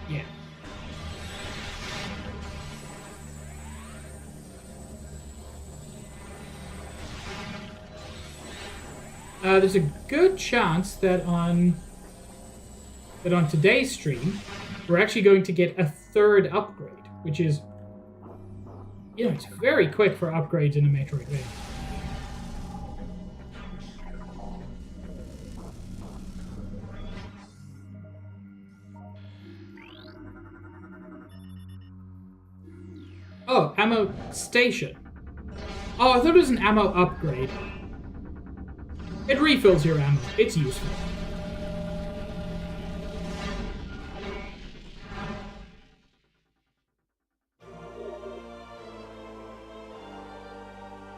Yeah. There's a good chance that on today's stream, we're actually going to get a third upgrade, which is, you know, it's very quick for upgrades in a Metroid. Oh, ammo station. Oh, I thought it was an ammo upgrade. It refills your ammo. It's useful.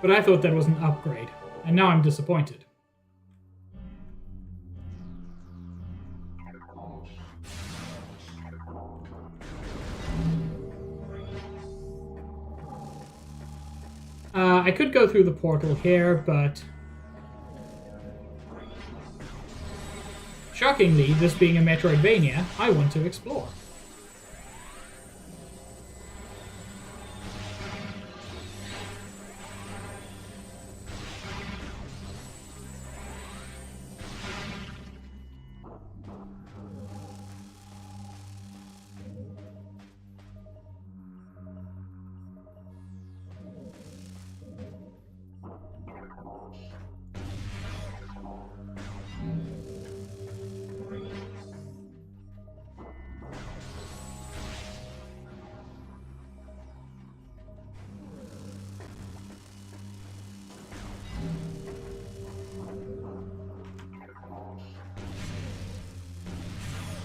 But I thought that was an upgrade, and now I'm disappointed. I could go through the portal here, but shockingly, this being a Metroidvania, I want to explore.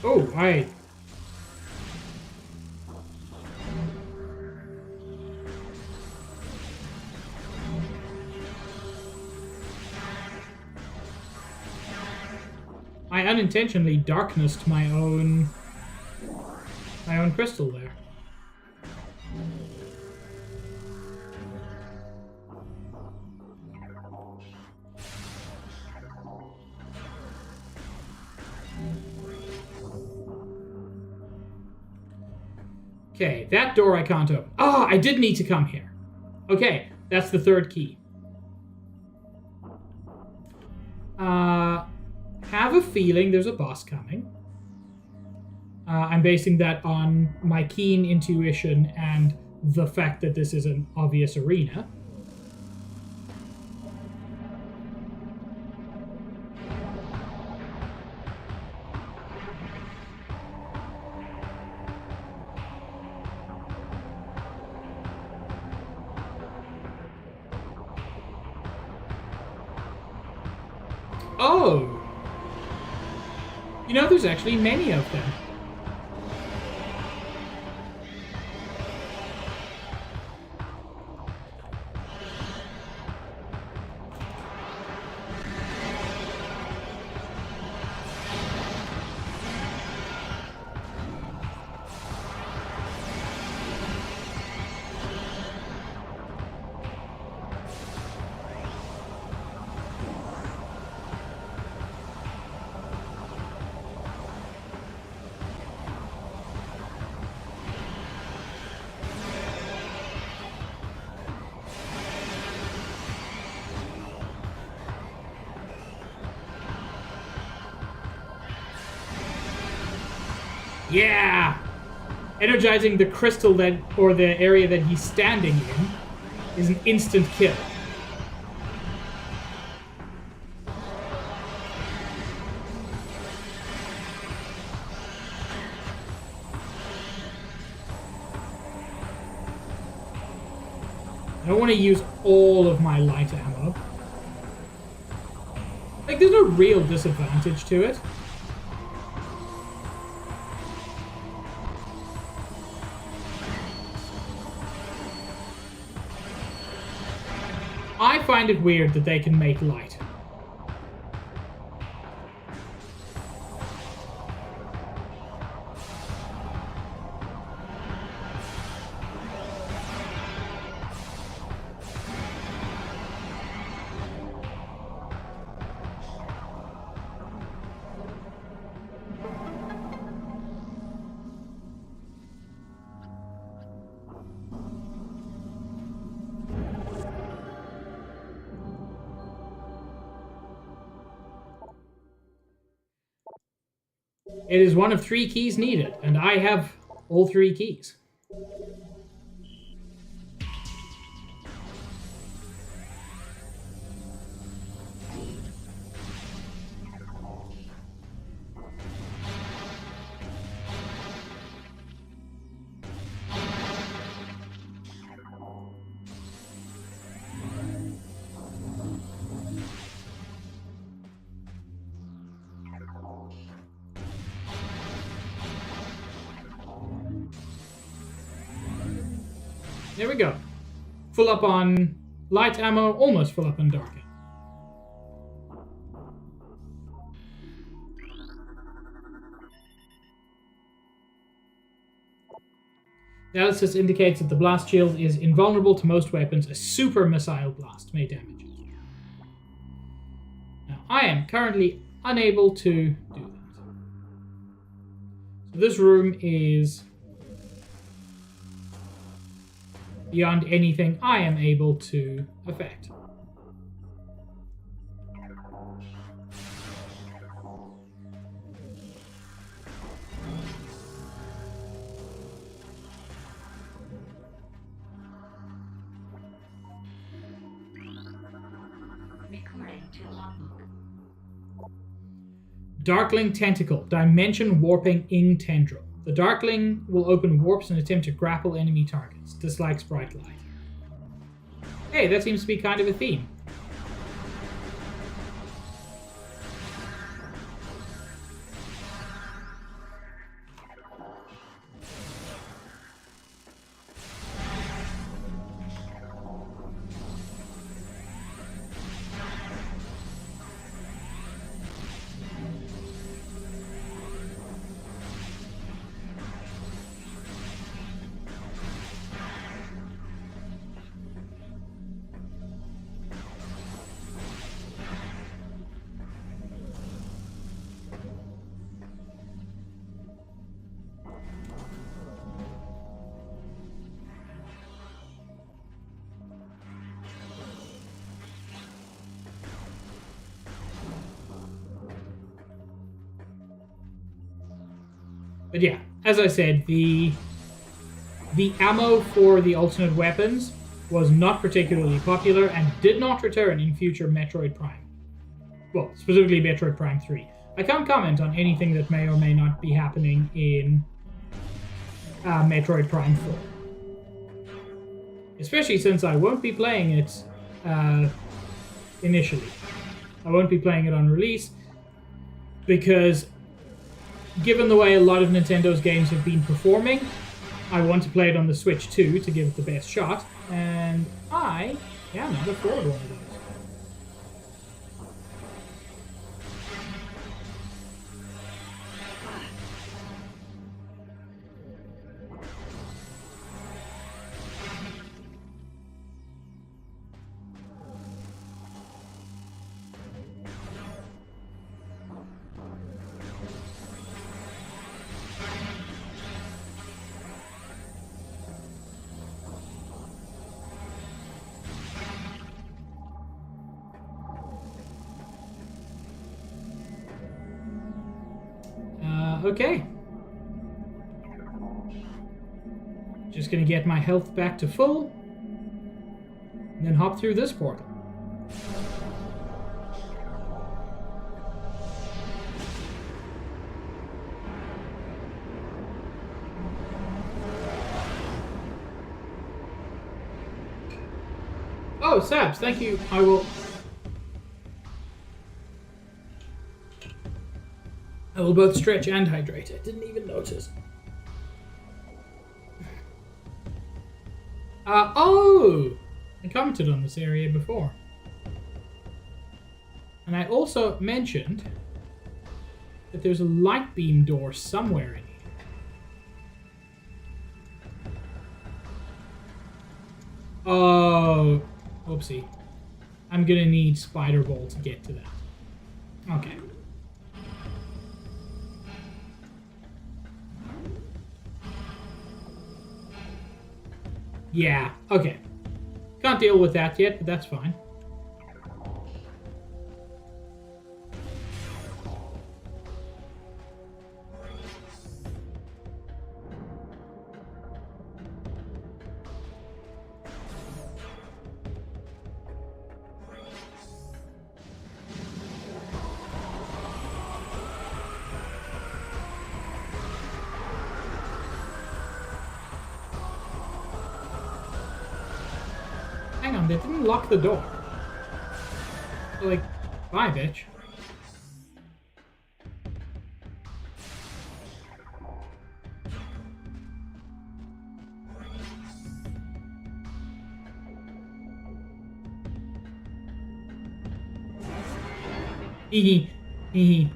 Oh, right. unintentionally darknessed my own crystal there. Okay, that door I can't open. Ah, I did need to come here. Okay, that's the third key. Have a feeling there's a boss coming. I'm basing that on my keen intuition and the fact that this is an obvious arena. Oh! You know, there's actually many of them. Yeah! Energizing the crystal that, or the area that he's standing in, is an instant kill. I don't want to use all of my light ammo. Like, there's no real disadvantage to it. I find it weird that they can make light. It is one of 3 keys needed, and I have all 3 keys. There we go. Full up on light ammo, almost full up on dark ammo. Analysis indicates that the blast shield is invulnerable to most weapons. A super missile blast may damage it. Now, I am currently unable to do that. So this room is beyond anything I am able to affect. Recording to logbook. Darkling Tentacle, Dimension Warping Ing Tendril. The Darkling will open warps and attempt to grapple enemy targets. Dislikes bright light. Hey, that seems to be kind of a theme. But yeah, as I said, the ammo for the alternate weapons was not particularly popular and did not return in future Metroid Prime. Well, specifically Metroid Prime 3. I can't comment on anything that may or may not be happening in Metroid Prime 4. Especially since I won't be playing it initially. I won't be playing it on release because given the way a lot of Nintendo's games have been performing, I want to play it on the Switch too to give it the best shot, and I cannot afford one of those. Okay. Just gonna get my health back to full, and then hop through this portal. Oh, Sabs, thank you. I will both stretch and hydrate. I didn't even notice. Oh! I commented on this area before. And I also mentioned that there's a light beam door somewhere in here. Oh, whoopsie. I'm gonna need Spider Ball to get to that. Okay. Yeah, okay. Can't deal with that yet, but that's fine. Hang on, they didn't lock the door. Like, bye, bitch. Hee hee.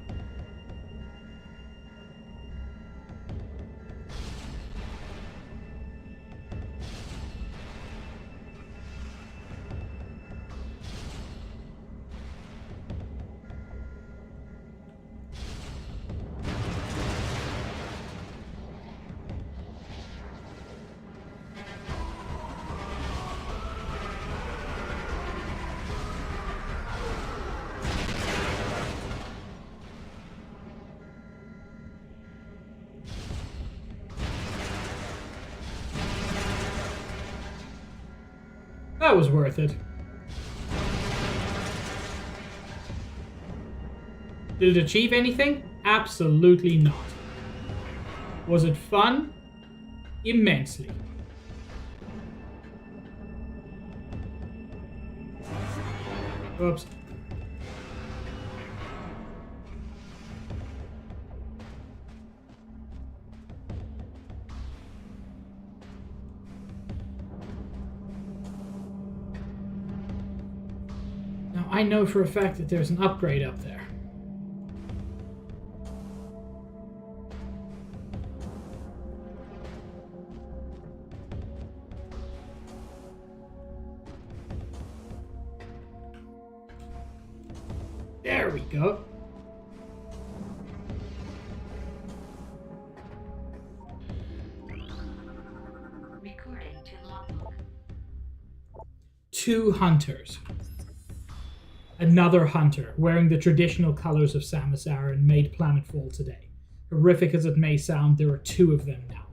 That was worth it. Did it achieve anything? Absolutely not. Was it fun? Immensely. Oops. Now I know for a fact that there's an upgrade up there. There we go. Recording to logbook. 2 hunters. Another hunter wearing the traditional colors of Samus Aran made planetfall today. Horrific as it may sound, there are 2 of them now.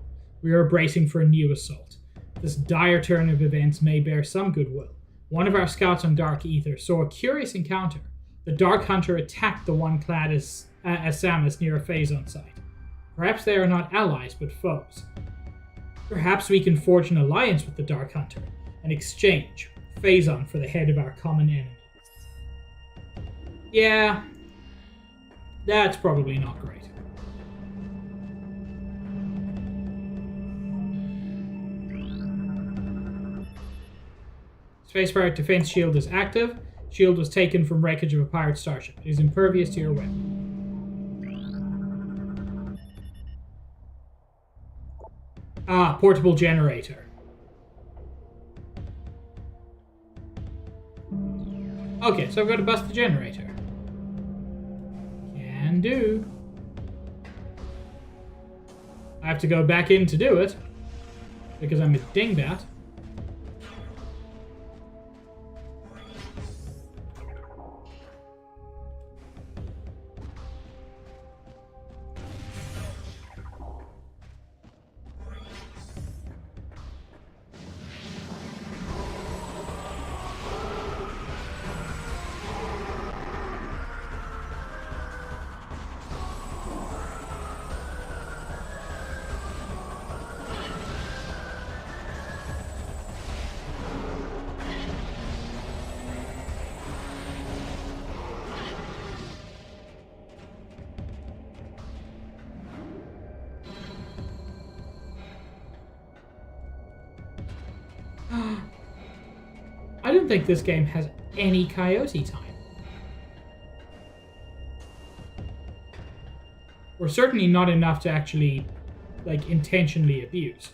We are bracing for a new assault. This dire turn of events may bear some goodwill. One of our scouts on Dark Ether saw a curious encounter. The Dark Hunter attacked the one clad as Samus near a Phazon site. Perhaps they are not allies, but foes. Perhaps we can forge an alliance with the Dark Hunter and exchange Phazon for the head of our common enemy. Yeah, that's probably not great. Space Pirate Defense Shield is active. Shield was taken from wreckage of a pirate starship. It is impervious to your weapon. Ah, portable generator. Okay, so I've got to bust the generator. Can do. I have to go back in to do it, because I'm a dingbat. I don't think this game has any coyote time. Or certainly not enough to actually, like, intentionally abuse.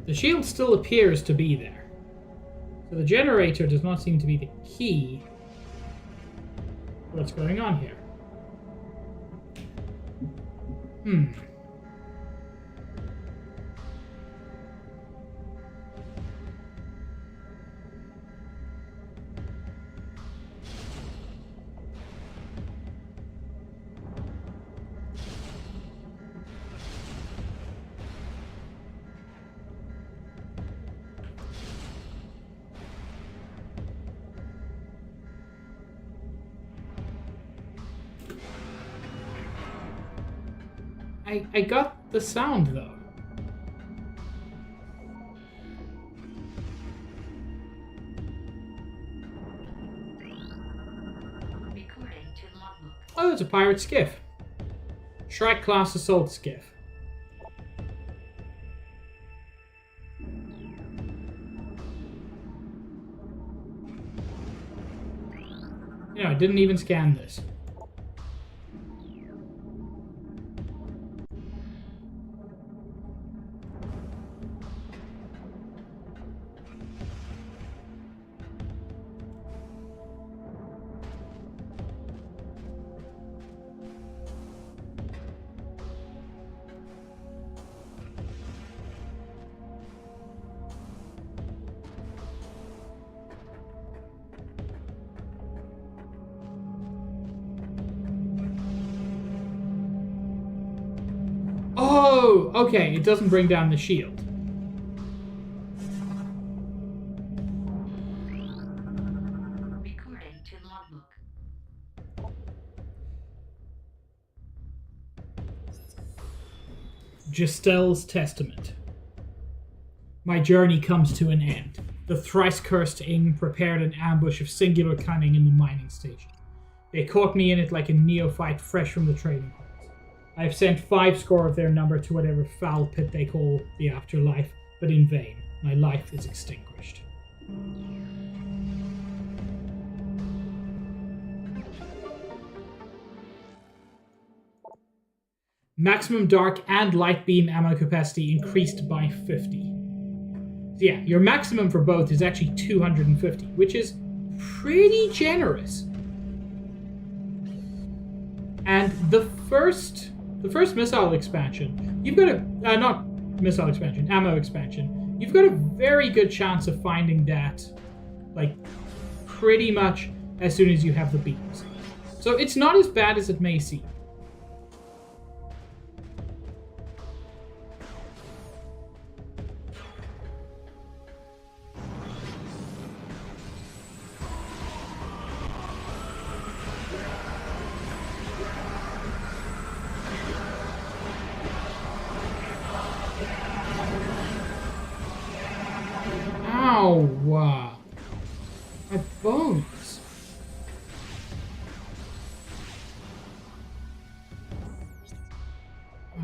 The shield still appears to be there. So the generator does not seem to be the key. What's going on here? I got the sound, though. Recording to logbook. Oh, it's a pirate skiff. Shrike class assault skiff. You know, I didn't even scan this. Oh, okay, it doesn't bring down the shield. Recording to logbook. Gestel's Testament. My journey comes to an end. The thrice-cursed Ing prepared an ambush of singular cunning in the mining station. They caught me in it like a neophyte fresh from the trading halls. I have sent 5 score of their number to whatever foul pit they call the afterlife, but in vain. My life is extinguished. maximum dark and light beam ammo capacity increased by 50. So yeah, your maximum for both is actually 250, which is pretty generous. And the first missile expansion, you've got a not missile expansion, ammo expansion. You've got a very good chance of finding that, like, pretty much as soon as you have the beams. So it's not as bad as it may seem. Ow! My bones.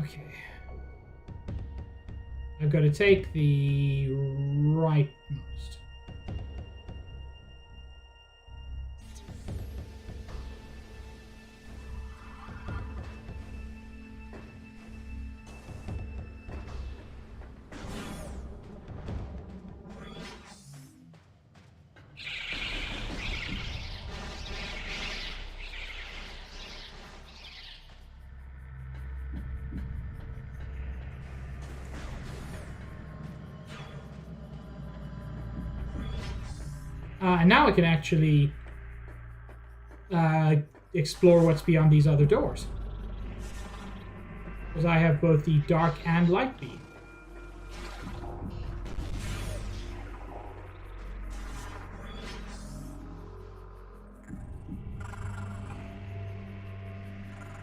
Okay. I've got to take the rightmost. And now I can actually explore what's beyond these other doors. Because I have both the dark and light beam.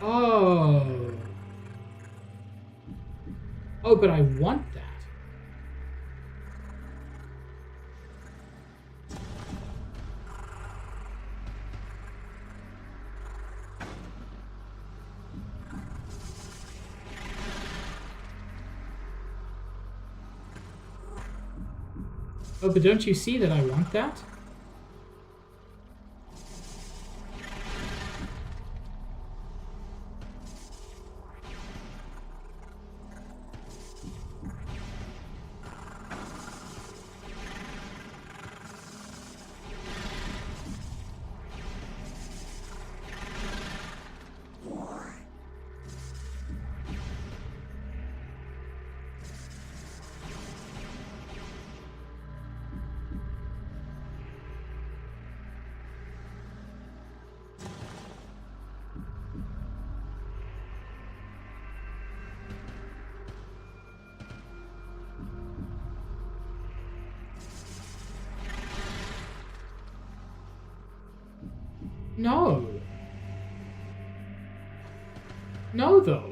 Oh. Oh, but I want that. Oh, but don't you see that I want that? No. No, though.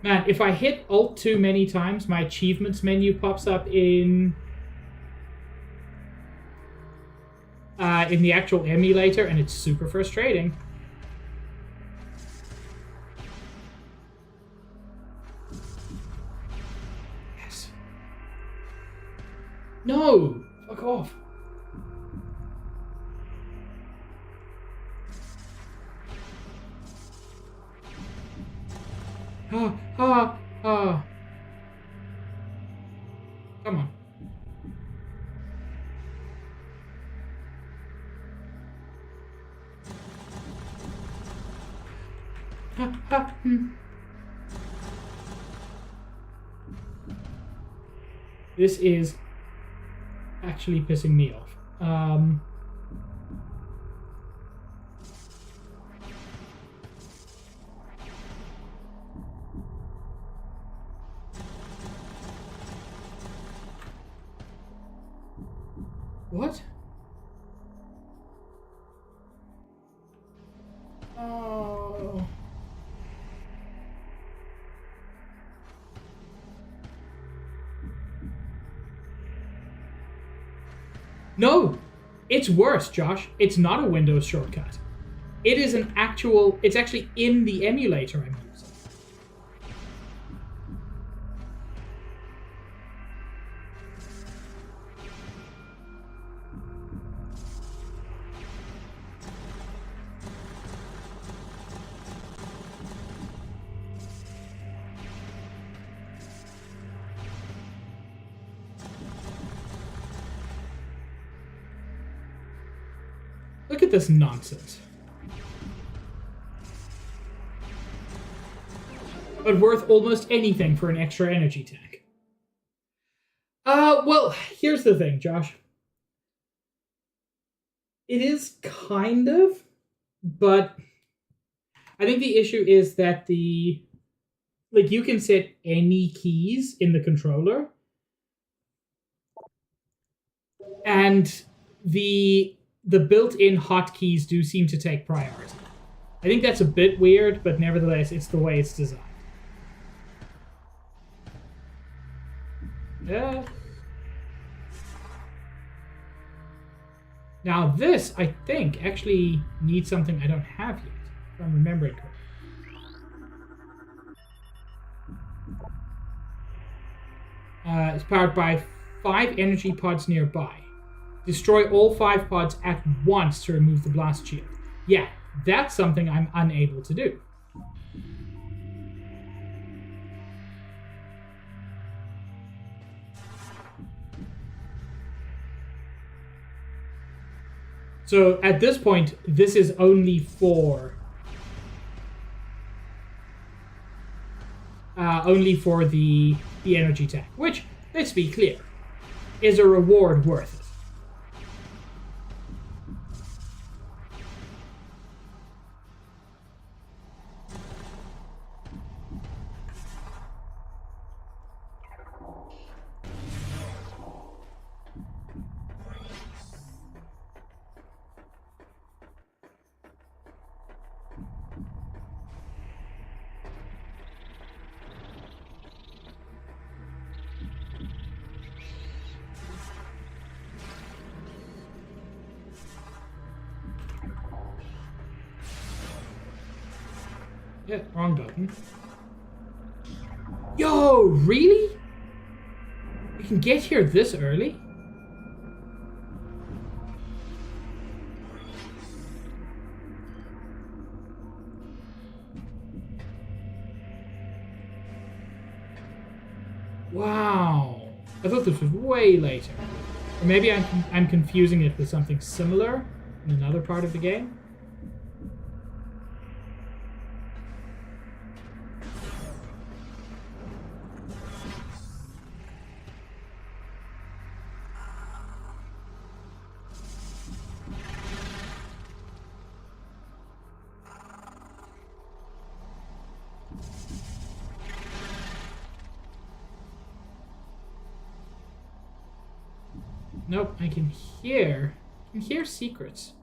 Man, if I hit Alt too many times, my achievements menu pops up in the actual emulator, and it's super frustrating. Yes. No! Fuck off. Ah. Come on. This is actually pissing me off. What? Oh. No! It's worse, Josh. It's not a Windows shortcut. It is an actual... It's actually in the emulator I'm using. Look at this nonsense. But worth almost anything for an extra energy tank. Well, here's the thing, Josh. It is kind of, but I think the issue is that you can set any keys in the controller, and the built-in hotkeys do seem to take priority. I think that's a bit weird, but nevertheless, it's the way it's designed. Yeah. Now this, I think, actually needs something I don't have yet, if I'm remembering correctly. It's powered by 5 energy pods nearby. Destroy all 5 pods at once to remove the blast shield. Yeah, that's something I'm unable to do. So at this point, this is only for the energy tank, which, let's be clear, is a reward worth it. Yeah, wrong button. Yo, really? You can get here this early? Wow. I thought this was way later. Or maybe I'm confusing it with something similar in another part of the game. Nope, I can hear secrets.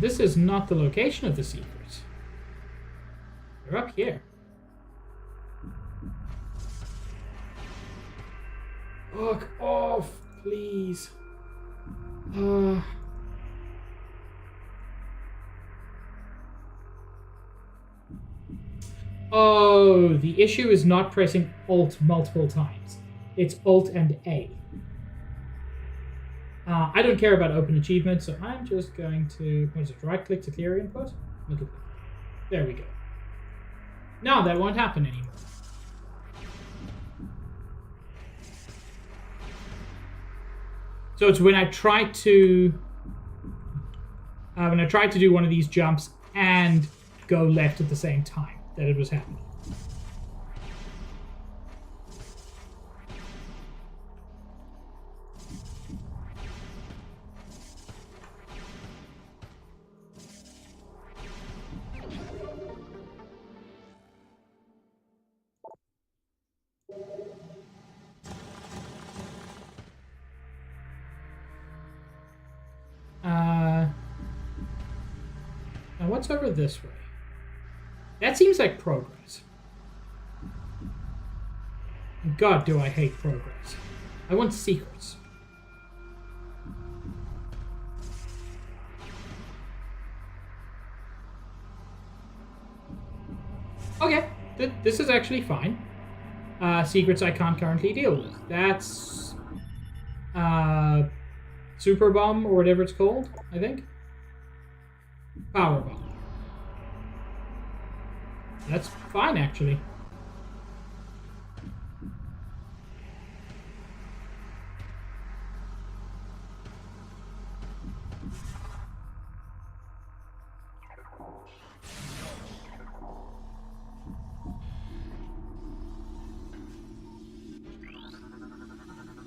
This is not the location of the secrets. They're up here. Fuck off, please. Oh, the issue is not pressing Alt multiple times. It's Alt and A. I don't care about open achievements, so I'm just going to, what is it, right-click to clear input? Look at that. There we go. Now that won't happen anymore. So it's when I try to do one of these jumps and go left at the same time that it was happening. what's over this way? That seems like progress. God, do I hate progress. I want secrets. Okay, this is actually fine. Secrets I can't currently deal with. That's... Super Bomb, or whatever it's called, I think. Power Bomb. That's fine, actually.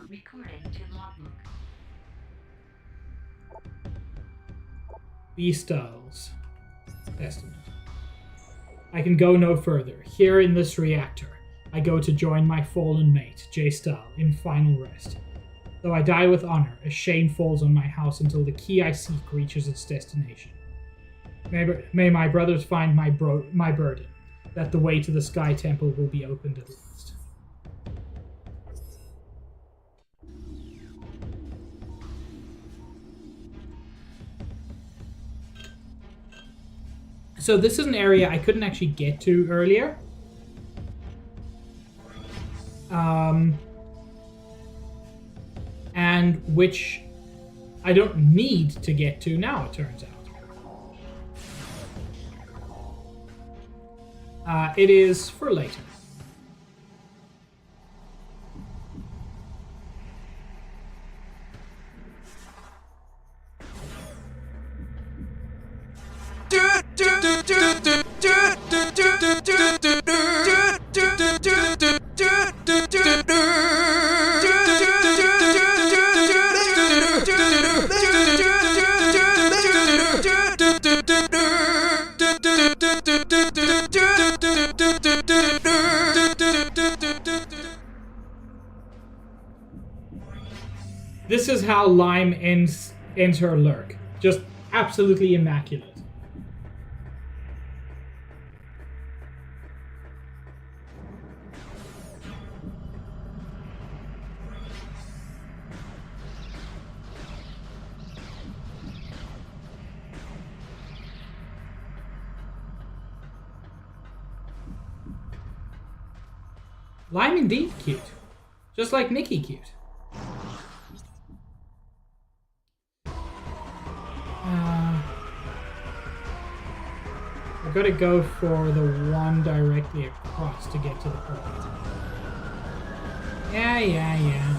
Recording to logbook. Beastals. Testament. I can go no further. Here in this reactor, I go to join my fallen mate, J. Stahl, in final rest. Though I die with honor, a shame falls on my house until the key I seek reaches its destination. May my brothers find my burden, that the way to the Sky Temple will be opened at last. So this is an area I couldn't actually get to earlier. And which I don't need to get to now, it turns out. It is for later. This is how Lime ends her lurk. Just absolutely immaculate. Lime indeed cute. Just like Mickey cute. I've got to go for the one directly across to get to the point. Yeah.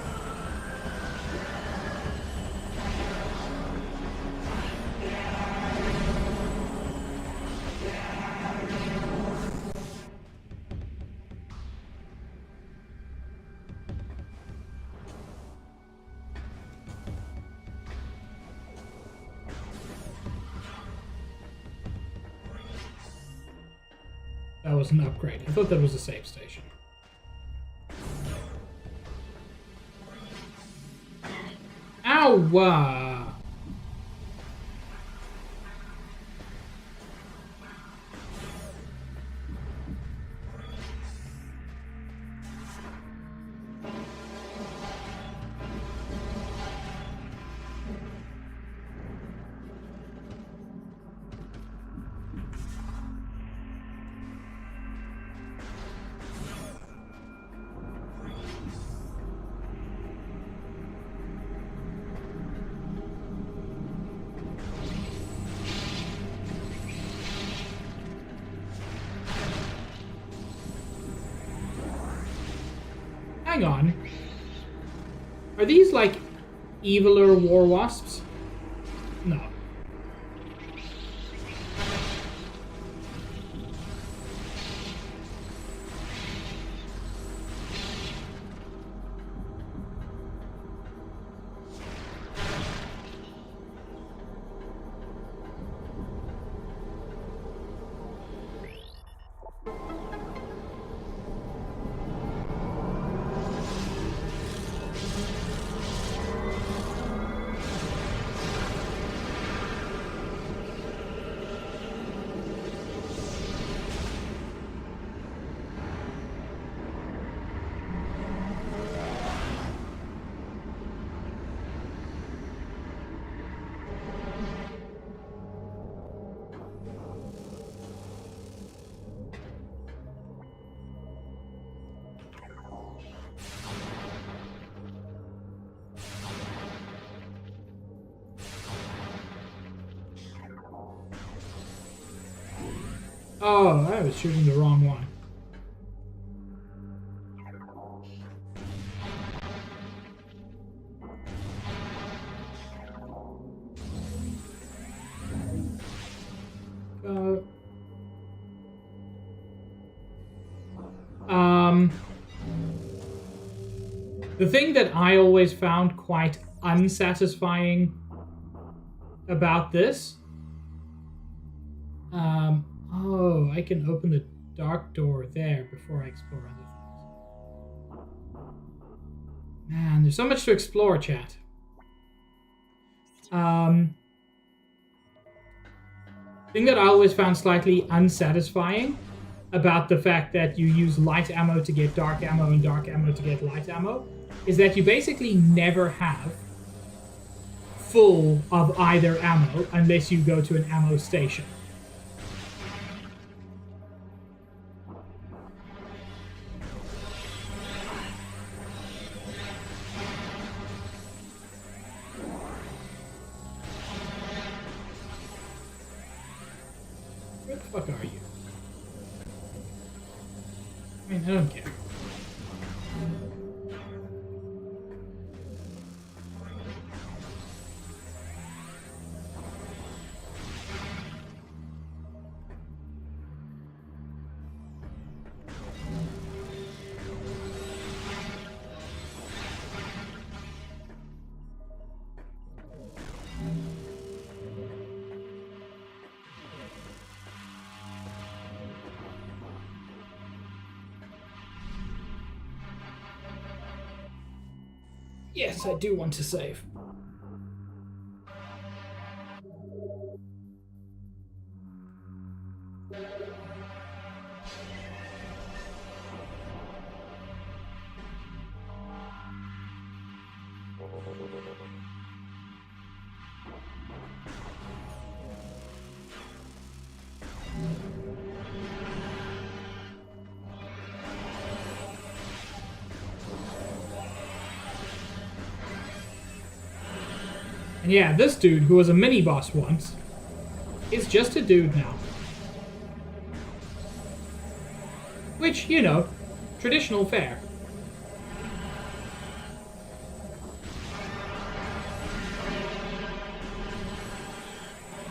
That was an upgrade. I thought that was a save station. Ow! Hang on. Are these like eviler war wasps? No. Oh, I was shooting the wrong one. The thing that I always found quite unsatisfying about this, oh, I can open the dark door there before I explore other things. Man, there's so much to explore, chat. Thing that I always found slightly unsatisfying about the fact that you use light ammo to get dark ammo and dark ammo to get light ammo is that you basically never have full of either ammo unless you go to an ammo station. Where the fuck are you? I mean, I don't care. Yes, I do want to save. And yeah, this dude, who was a mini-boss once, is just a dude now. Which, you know, traditional fare.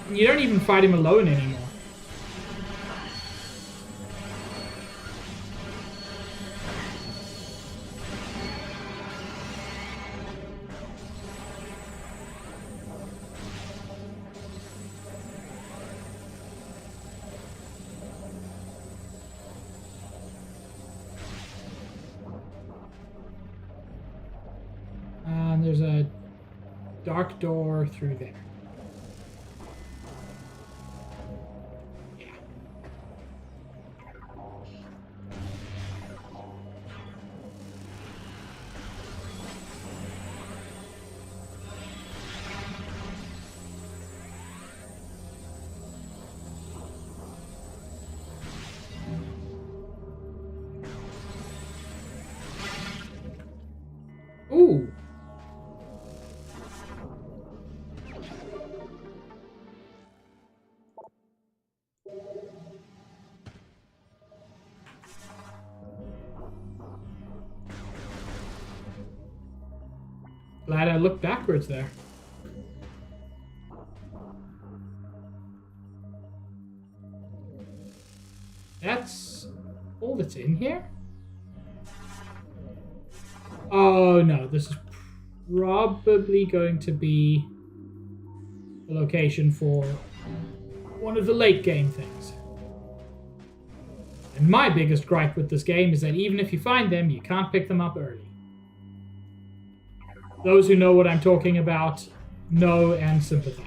And you don't even fight him alone anymore. And there's a dark door through there. Yeah. Ooh. Glad I looked backwards there. That's all that's in here? Oh no, this is probably going to be the location for one of the late game things. And my biggest gripe with this game is that even if you find them, you can't pick them up early. Those who know what I'm talking about know and sympathize.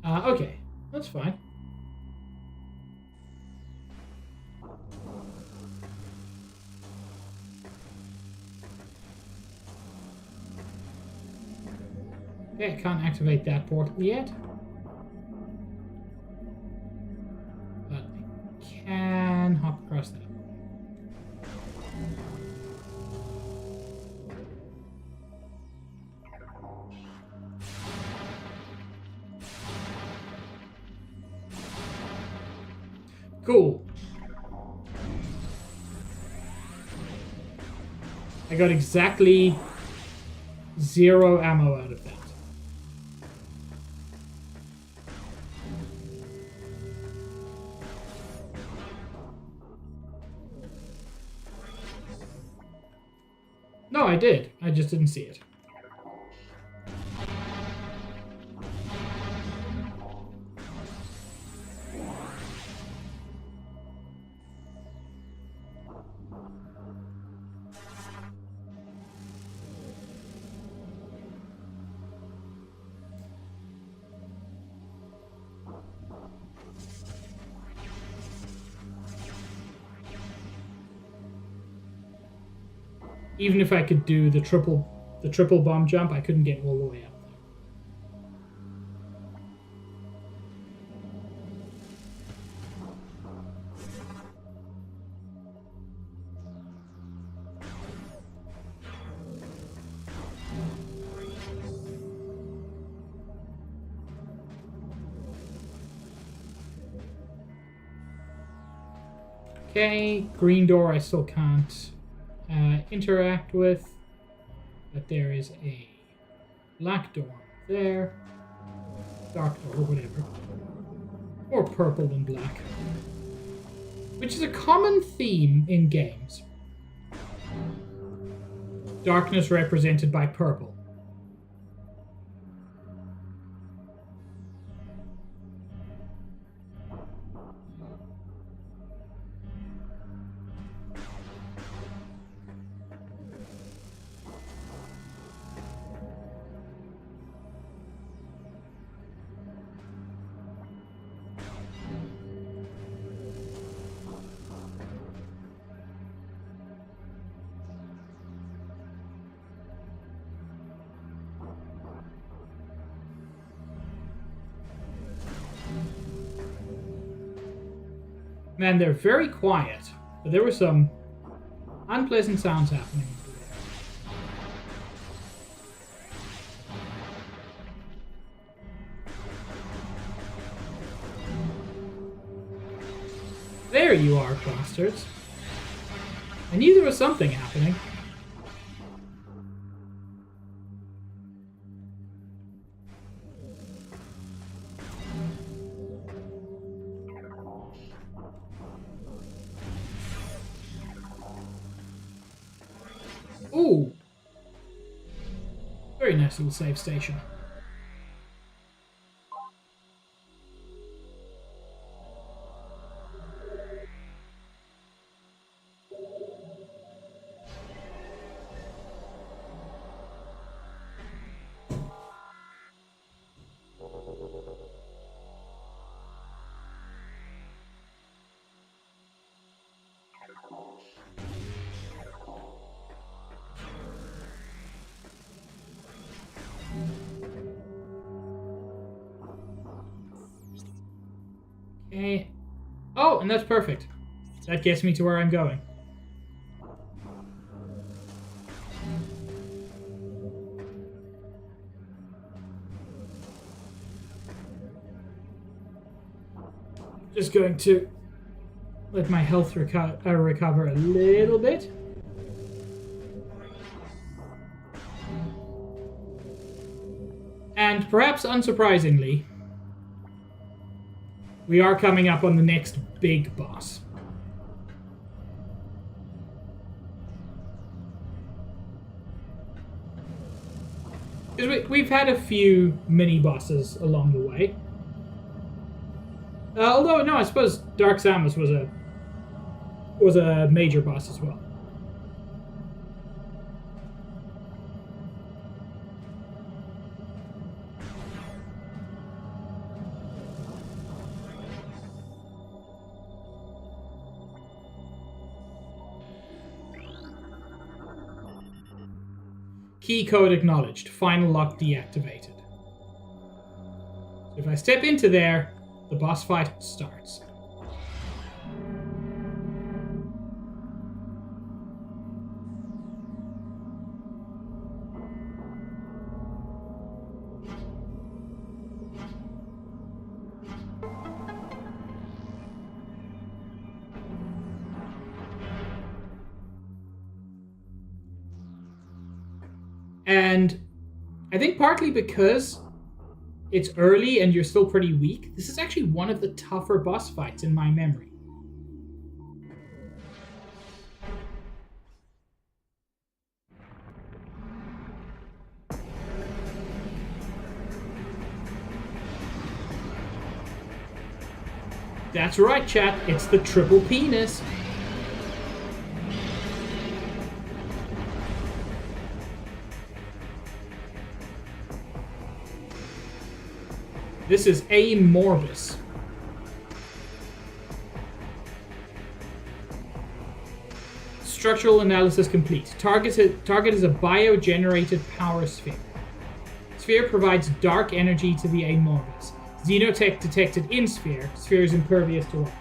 Okay, that's fine. Okay, I can't activate that portal yet. But I can hop across that. Cool. I got exactly 0 ammo out of that. No, I did. I just didn't see it. Even if I could do the triple bomb jump, I couldn't get all the way up there. Okay, green door I still can't interact with, but there is a black door there, dark door, whatever, or purple and black, which is a common theme in games. Darkness represented by purple. Man, they're very quiet, but there were some unpleasant sounds happening. There you are, bastards. I knew there was something happening. Ooh. Very nice little save station. Okay. Oh, and that's perfect. That gets me to where I'm going. Just going to let my health recover a little bit. And perhaps unsurprisingly, we are coming up on the next big boss. Because we've had a few mini bosses along the way. Although, no, I suppose Dark Samus was a major boss as well. Key code acknowledged. Final lock deactivated. If I step into there, the boss fight starts. And I think partly because it's early and you're still pretty weak, this is actually one of the tougher boss fights in my memory. That's right, chat. It's the triple penis. This is A Morbus. Structural analysis complete. Target is a bio-generated power sphere. Sphere provides dark energy to the A Morbus. Xenotech detected in sphere. Sphere is impervious to light.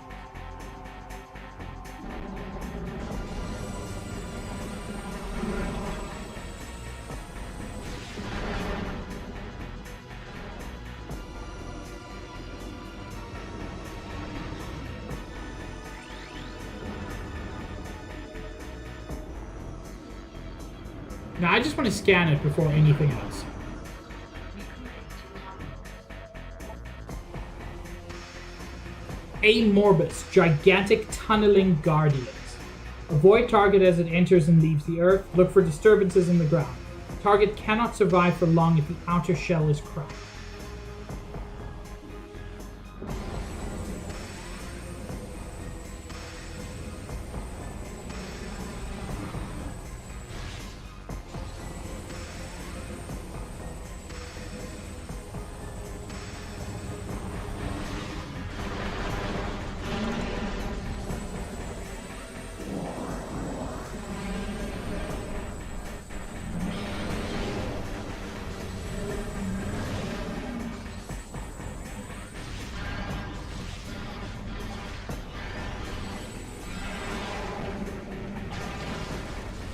Now I just want to scan it before anything else. A Morbus, gigantic tunneling guardians. Avoid target as it enters and leaves the earth. Look for disturbances in the ground. Target cannot survive for long if the outer shell is cracked.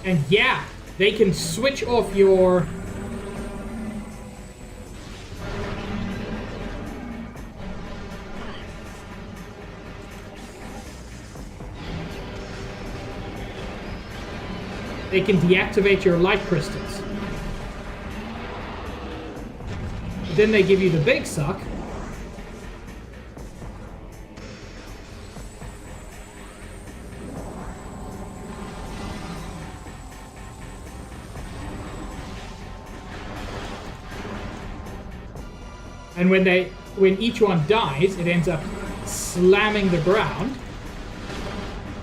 And yeah, they can switch off your... They can deactivate your light crystals. But then they give you the big suck. And when each one dies, it ends up slamming the ground,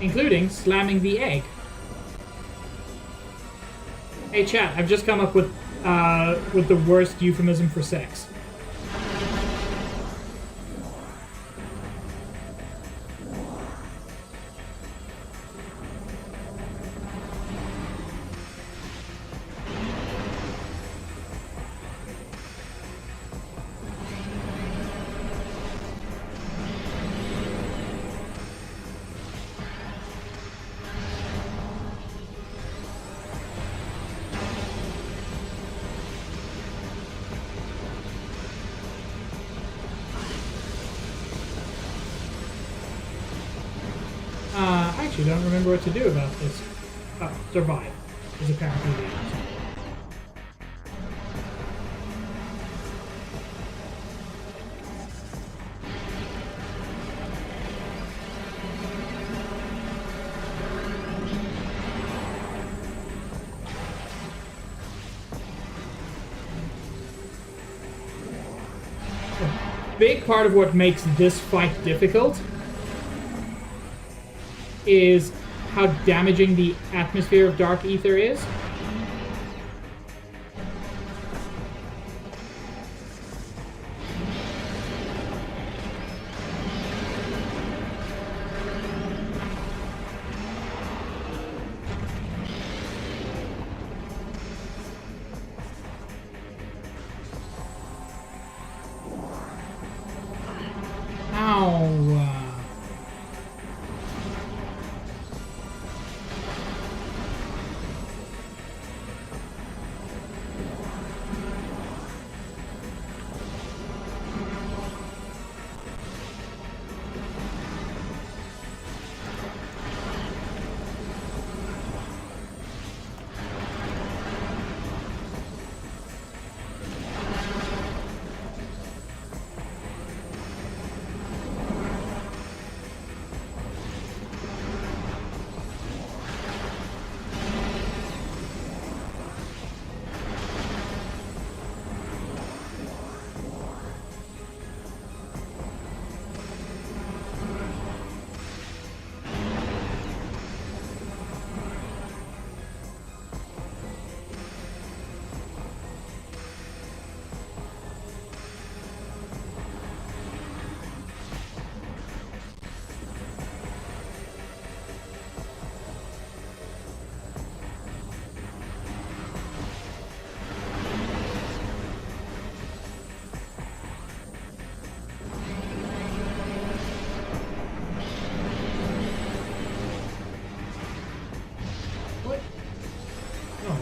including slamming the egg. Hey chat, I've just come up with the worst euphemism for sex. I actually don't remember what to do about this. Oh, survive is apparently the answer. A big part of what makes this fight difficult is how damaging the atmosphere of Dark Ether is.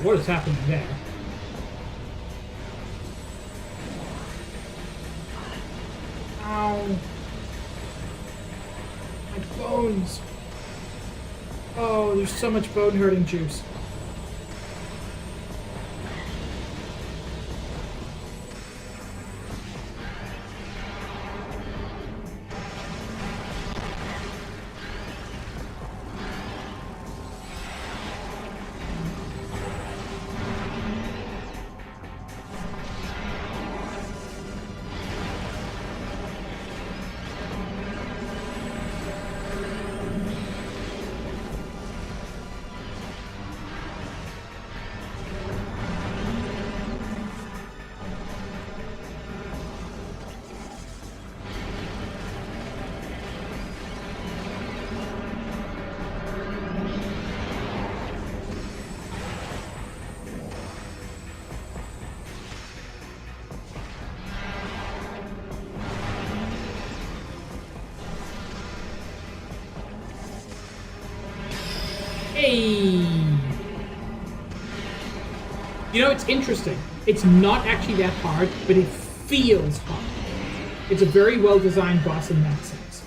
What is happening there? Ow. My bones. Oh, there's so much bone hurting juice. Hey! You know, it's interesting. It's not actually that hard, but it feels hard. It's a very well-designed boss in that sense.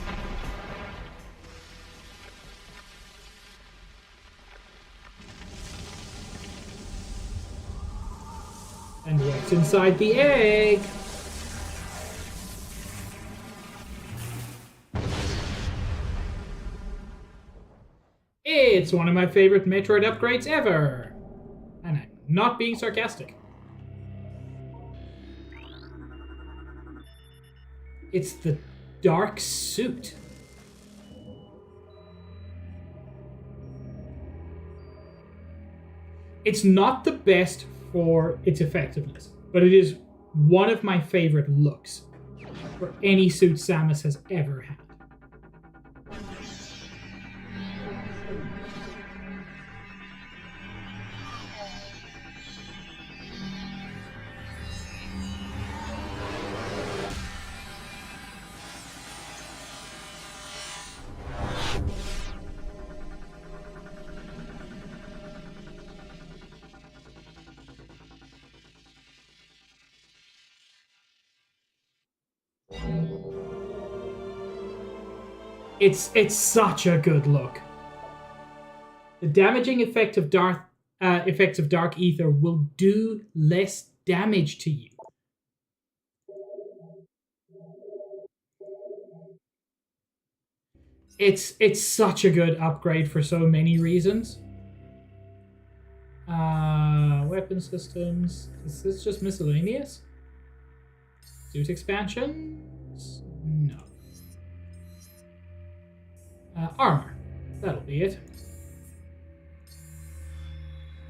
And what's inside the egg? It's one of my favorite Metroid upgrades ever. And I'm not being sarcastic. It's the dark suit. It's not the best for its effectiveness, but it is one of my favorite looks for any suit Samus has ever had. It's such a good look. The damaging effects of dark ether will do less damage to you. It's such a good upgrade for so many reasons. Weapon systems. Is this just miscellaneous? Suit expansions? No. Armor. That'll be it.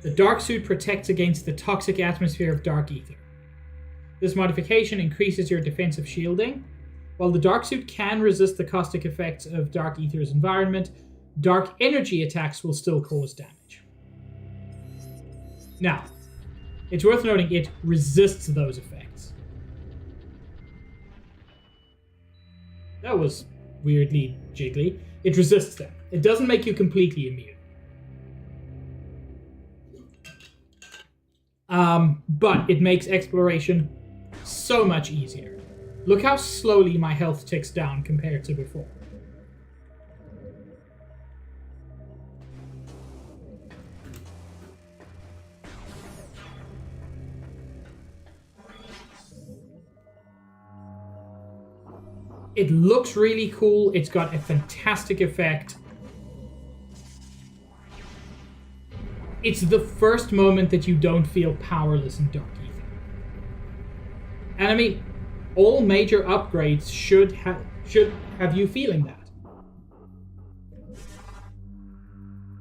The dark suit protects against the toxic atmosphere of dark ether. This modification increases your defensive shielding. While the dark suit can resist the caustic effects of dark ether's environment, dark energy attacks will still cause damage. Now, it's worth noting it resists those effects. That was weirdly jiggly. It resists them. It doesn't make you completely immune. But it makes exploration so much easier. Look how slowly my health ticks down compared to before. It looks really cool. It's got a fantastic effect. It's the first moment that you don't feel powerless in Dark Ether. And I mean, all major upgrades should have you feeling that.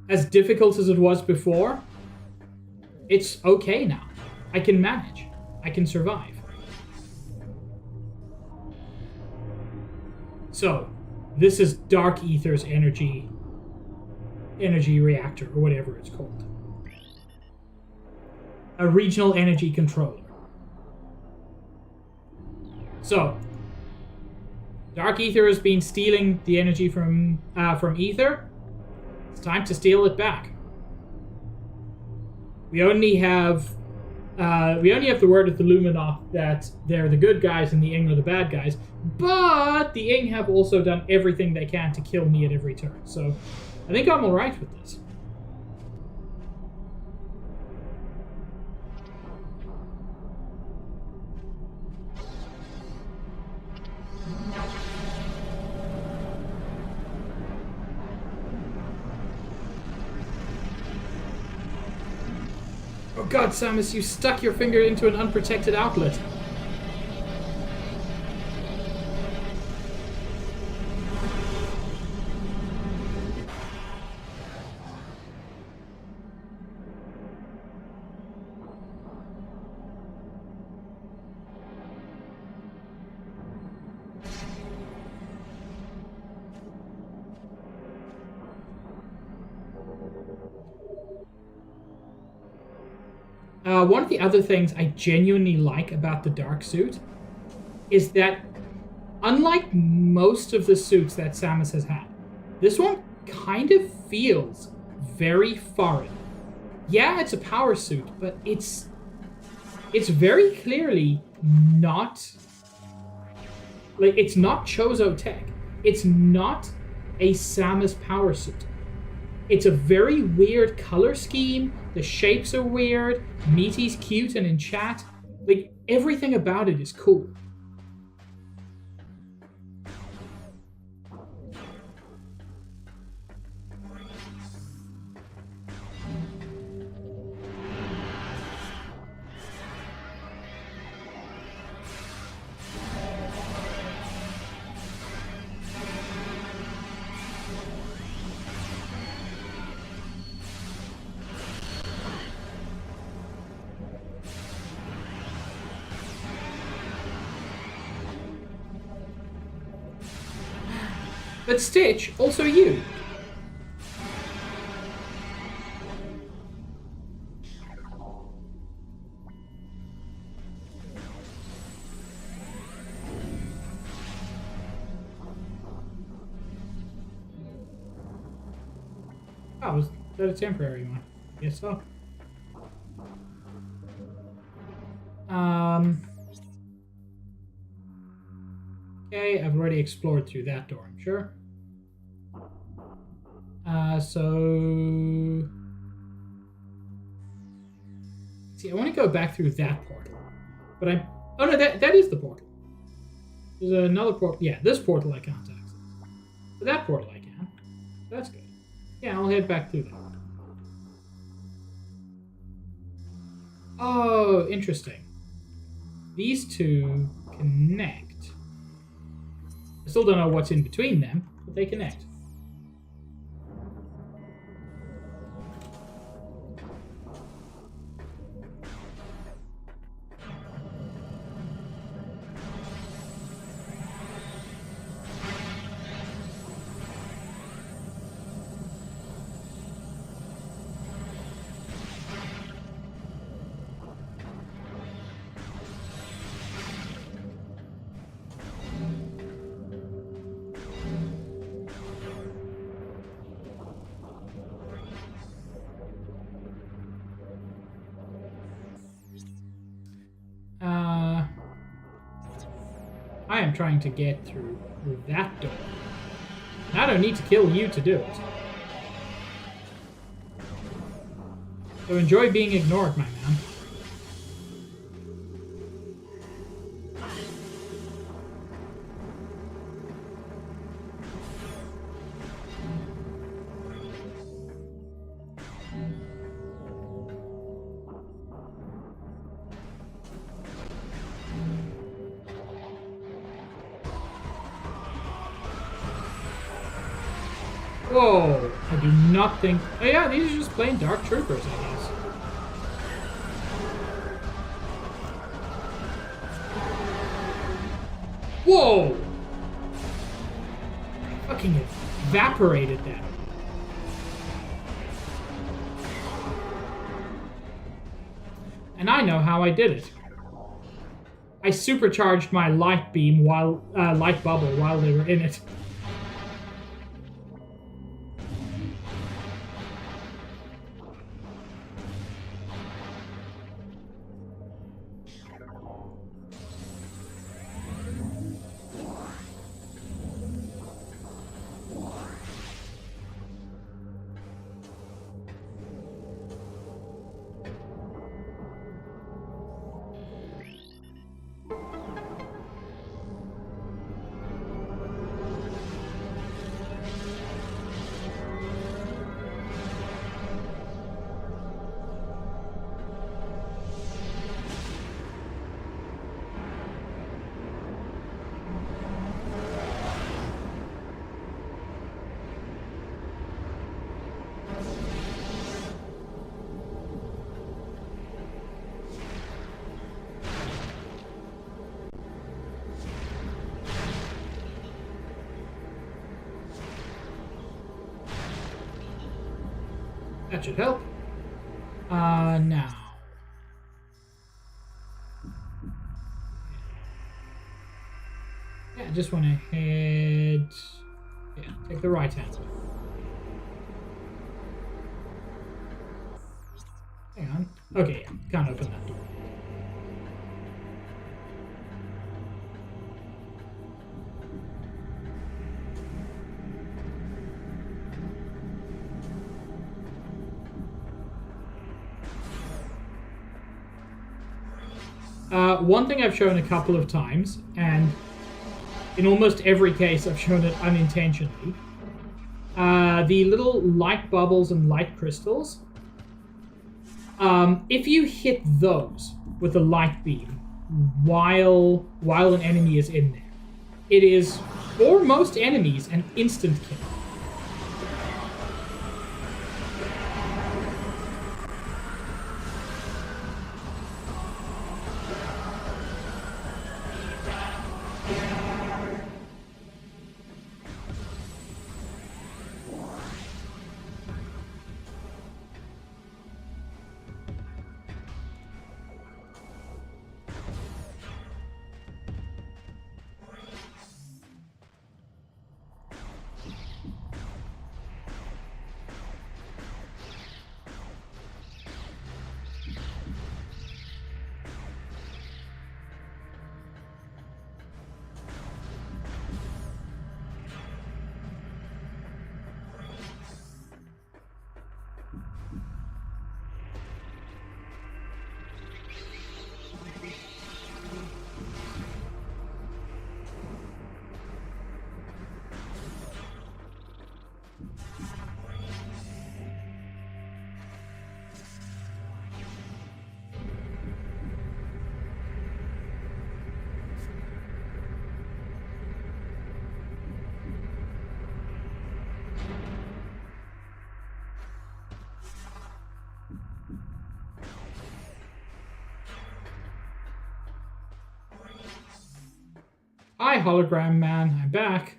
As difficult as it was before, it's okay now. I can manage. I can survive. So, this is Dark Ether's energy reactor, or whatever it's called. A regional energy controller. So, Dark Ether has been stealing the energy from Ether. It's time to steal it back. We only have the word of the Luminoth that they're the good guys and the Ing are the bad guys. But the Ing have also done everything they can to kill me at every turn. So I think I'm alright with this. Oh god, Samus, you stuck your finger into an unprotected outlet. One of the other things I genuinely like about the Dark Suit is that, unlike most of the suits that Samus has had, this one kind of feels very foreign. Yeah, it's a power suit, but it's very clearly not... Like, it's not Chozo tech. It's not a Samus power suit. It's a very weird color scheme. The shapes are weird. Meaty's cute and in chat. Like, everything about it is cool. But Stitch, also you. Oh, was that a temporary one? Guess so. Okay, I've already explored through that door, I'm sure. So... See, I want to go back through that portal. But I'm... Oh no, that is the portal. There's another portal. Yeah, this portal I can't access. But that portal I can. That's good. Yeah, I'll head back through that. Oh, interesting. These two connect. I still don't know what's in between them, but they connect. I am trying to get through that door. I don't need to kill you to do it. So enjoy being ignored, my man. Whoa, I do not think... Oh yeah, these are just plain Dark Troopers, I guess. Whoa! Fucking evaporated that. And I know how I did it. I supercharged my light beam while... light bubble while they were in it. That should help. Now. Yeah, I just want to head... Yeah, take the right hand. Hang on. Okay, yeah, can't open that door. One thing I've shown a couple of times, and in almost every case I've shown it unintentionally, the little light bubbles and light crystals, if you hit those with a light beam while an enemy is in there, it is, for most enemies, an instant kill. Hi, hologram man, I'm back.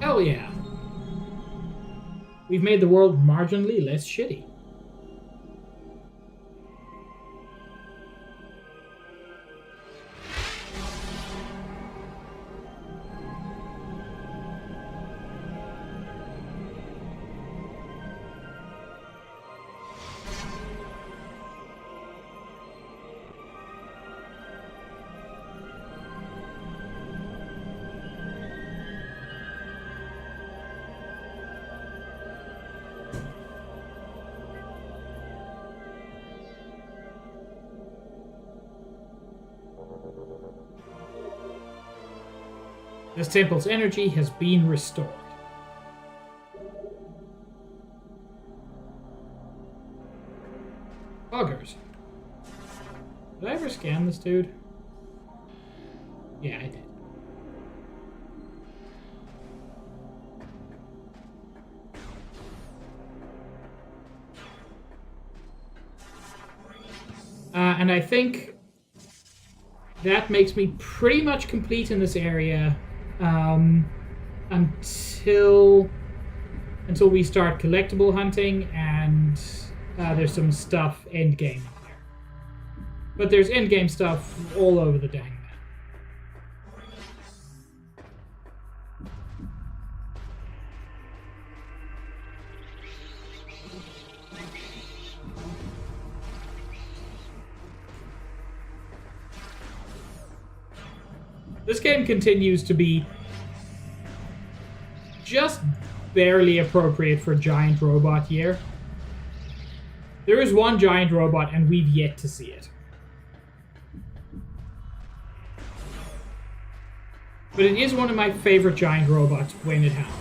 Hell yeah. We've made the world marginally less shitty. This temple's energy has been restored. Buggers. Did I ever scan this dude? Yeah, I did. And I think that makes me pretty much complete in this area until we start collectible hunting, and there's some stuff endgame in there. But there's endgame stuff all over the dang map. This game continues to be just barely appropriate for Giant Robot Year. There is one giant robot, and we've yet to see it. But it is one of my favorite giant robots when it happens.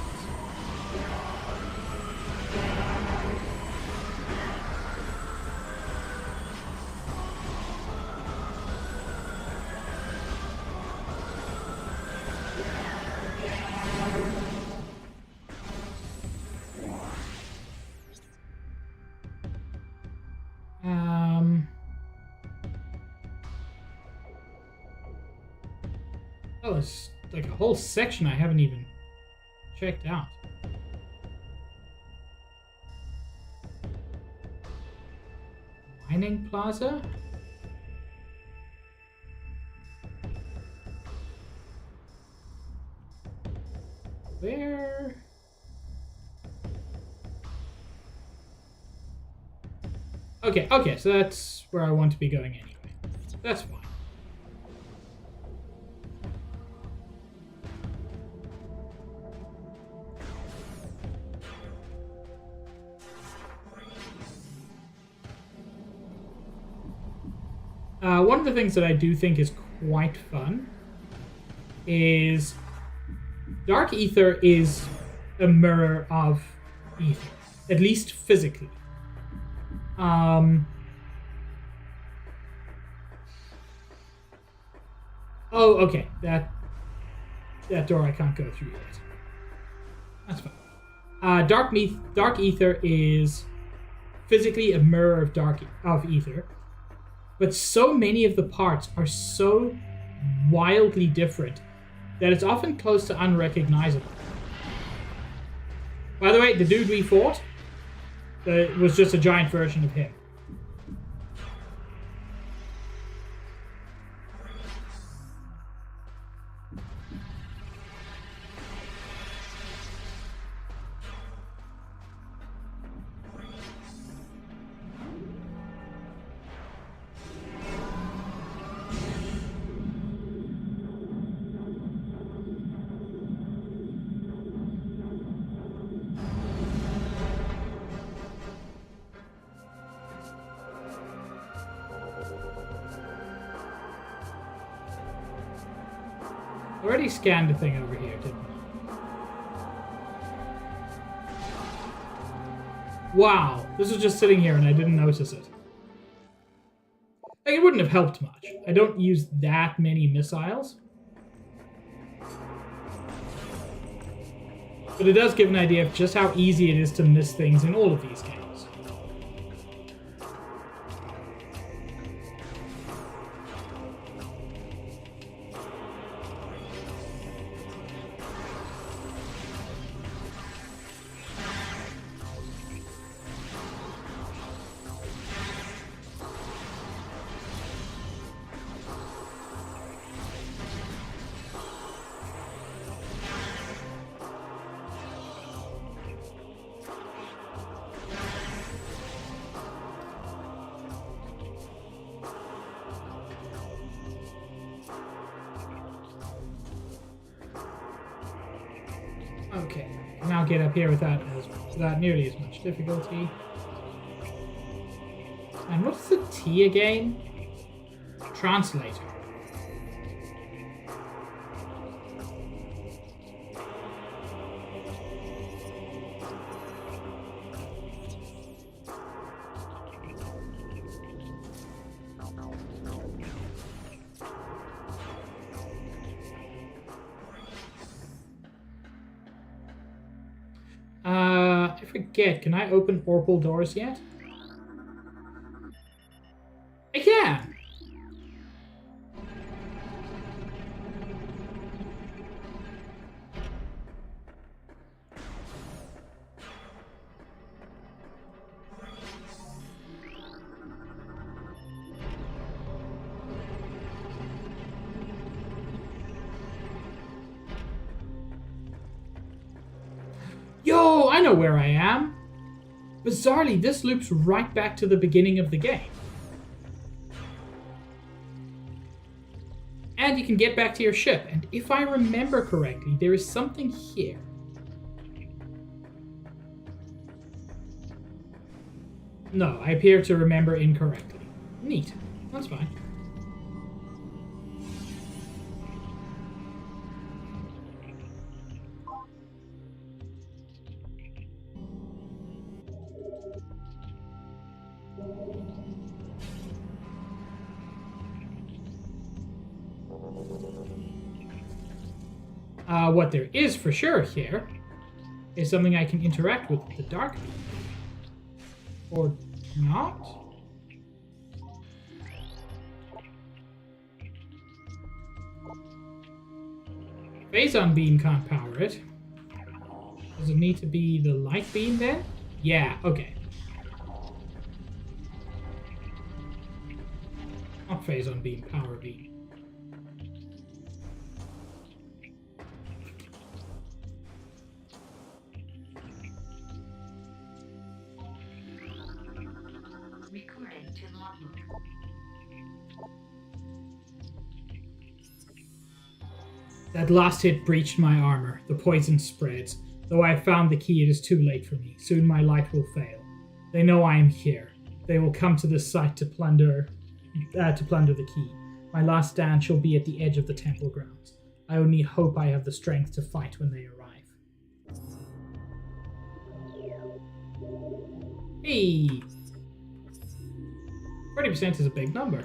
Oh, there's like a whole section I haven't even checked out. Mining Plaza? Where? Okay, so that's where I want to be going anyway. That's fine. One of the things that I do think is quite fun is Dark Ether is a mirror of Ether, at least physically. Oh, okay. That door I can't go through yet. That's fine. Dark Ether is physically a mirror of Ether. But so many of the parts are so wildly different that it's often close to unrecognizable. By the way, the dude we fought was just a giant version of him. Already scanned the thing over here, didn't I? Wow, this was just sitting here and I didn't notice it. Like, it wouldn't have helped much. I don't use that many missiles. But it does give an idea of just how easy it is to miss things in all of these games. Okay, now get up here without nearly as much difficulty. And what's the T again? Translator. I forget, can I open Orpal doors yet? I can! Yo, I know where I am. Bizarrely, this loops right back to the beginning of the game. And you can get back to your ship. And if I remember correctly, there is something here. No, I appear to remember incorrectly. Neat. That's fine. What there is for sure here is something I can interact with the dark beam. Or not? Phazon beam can't power it. Does it need to be the light beam then? Yeah, okay. Not phazon beam, power beam. Recording to logbook. That last hit breached my armor. The poison spreads. Though I have found the key, it is too late for me. Soon my light will fail. They know I am here. They will come to this site to plunder the key. My last stand shall be at the edge of the temple grounds. I only hope I have the strength to fight when they arrive. Hey! 40% is a big number.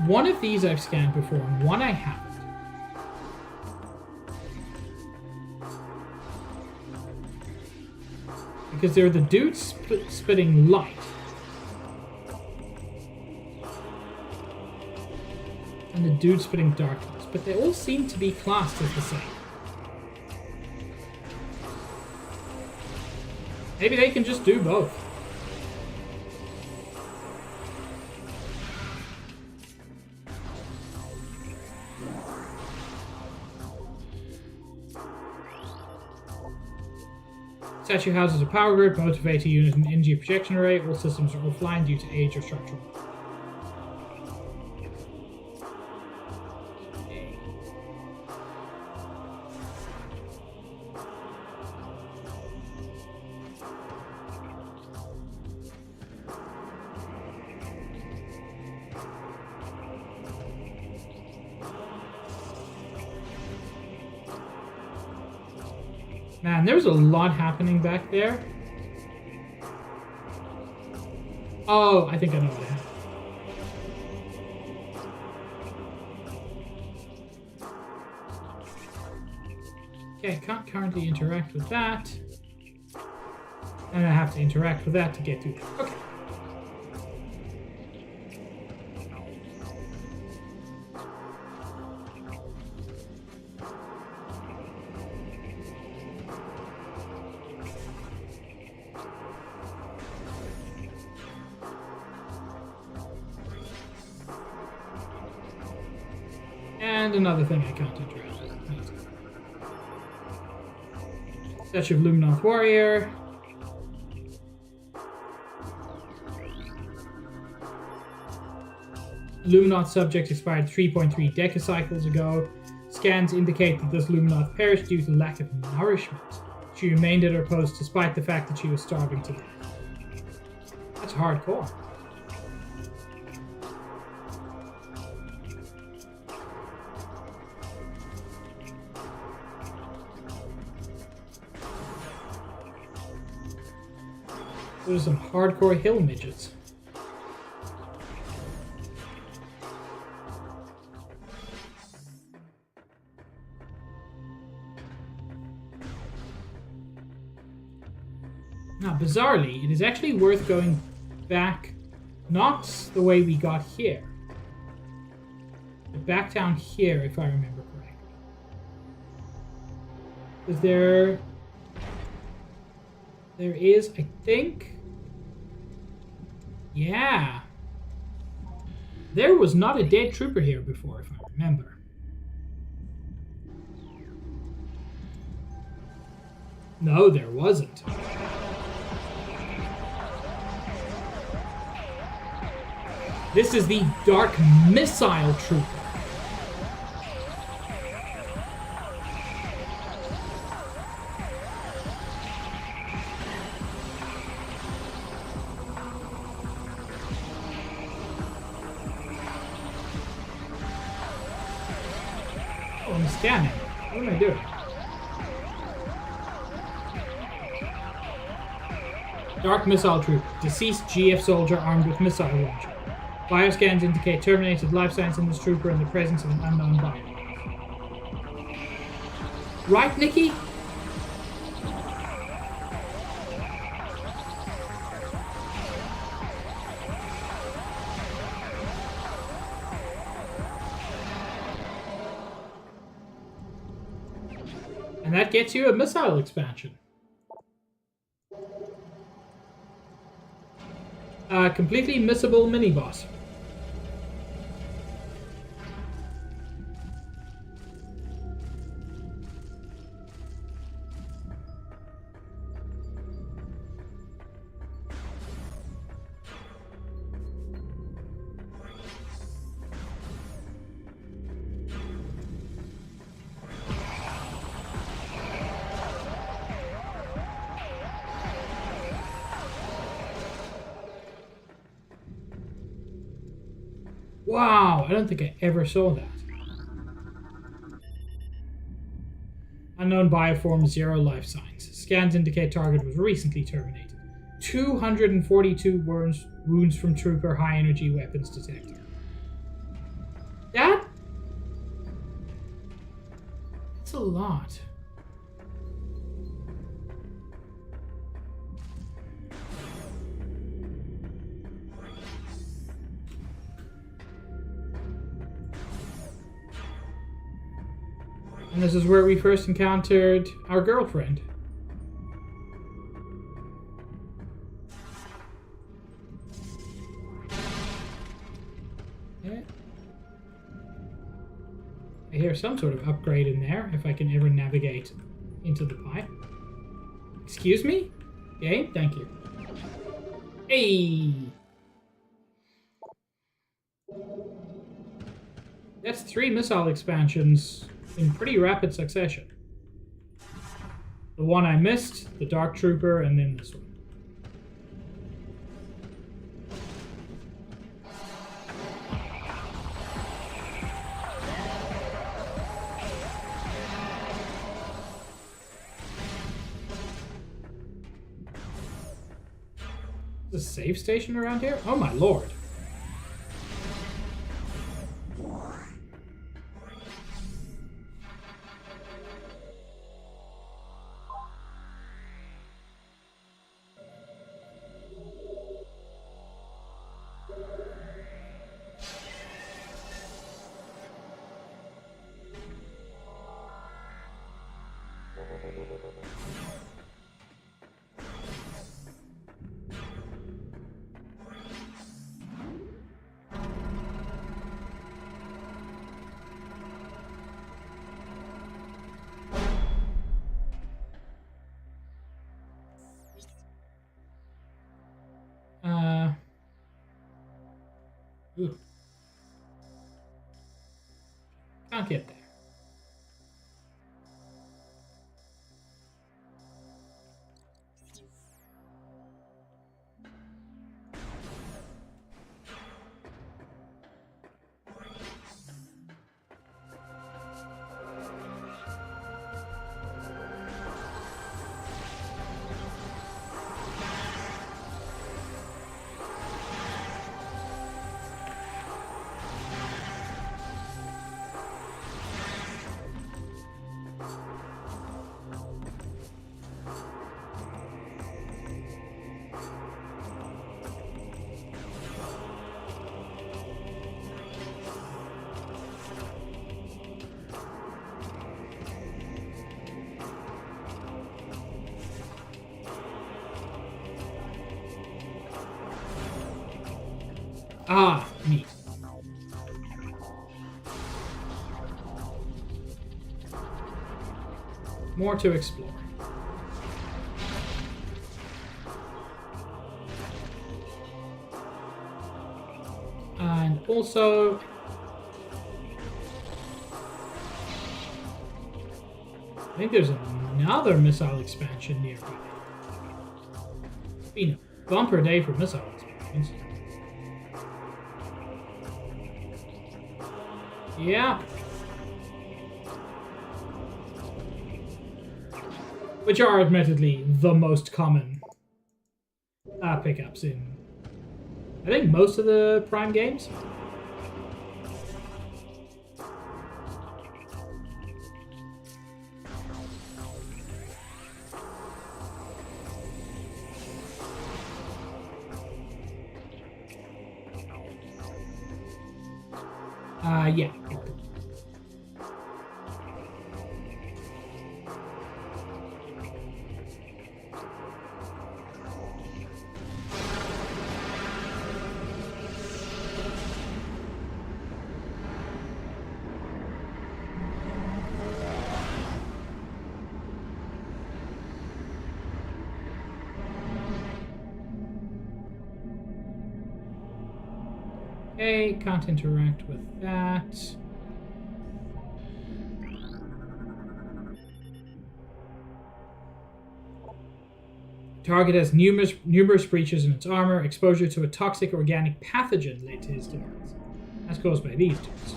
One of these I've scanned before, and one I haven't. Because they're the dudes spitting light. And the dude spitting darkness, but they all seem to be classed as the same. Maybe they can just do both. Statue houses a power grid, motivator unit, and energy projection array. All systems are offline due to age or structural. Man, there's a lot happening back there. Oh, I think I know what happened. Okay, I can't currently interact with that. And I have to interact with that to get through there. Okay. And another thing I can't interact with. Statue of Luminoth Warrior. Luminoth subject expired 3.3 decacycles ago. Scans indicate that this Luminoth perished due to lack of nourishment. She remained at her post despite the fact that she was starving to death. That's hardcore. Those are some hardcore hill midgets. Now, bizarrely, it is actually worth going back, not the way we got here, but back down here, if I remember correctly. Because there is, I think, yeah. There was not a dead trooper here before, if I remember. No, there wasn't. This is the Dark Missile Trooper. Oh, I'm scanning. What am I doing? Dark Missile Trooper. Deceased GF soldier armed with missile launcher. Bioscans indicate terminated life signs in this trooper and the presence of an unknown bio. Right, Nikki? And that gets you a missile expansion. Completely missable mini-boss. Wow, I don't think I ever saw that. Unknown bioform, 0 life signs. Scans indicate target was recently terminated. 242 wounds from trooper, high energy weapons detected. That's a lot. And this is where we first encountered our girlfriend. Yeah. I hear some sort of upgrade in there, if I can ever navigate into the pipe. Excuse me? Game? Thank you. Hey! That's 3 missile expansions in pretty rapid succession. The one I missed, the Dark Trooper, and then this one. Is a save station around here? Oh my lord. Ooh. Can't get there. Ah, neat. More to explore. And also, I think there's another missile expansion nearby. It's been a bumper day for missile expansions. Yeah. Which are admittedly the most common pickups in, I think, most of the Prime games. Yeah. Okay, can't interact with that. Target has numerous breaches in its armor. Exposure to a toxic organic pathogen led to his demise. That's caused by these dudes.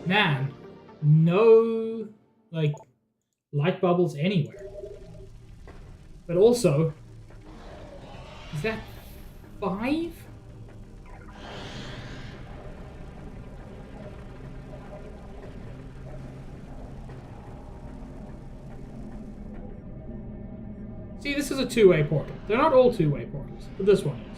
Man, no, like, light bubbles anywhere. But also, is that 5? See, this is a two-way portal. They're not all two-way portals, but this one is.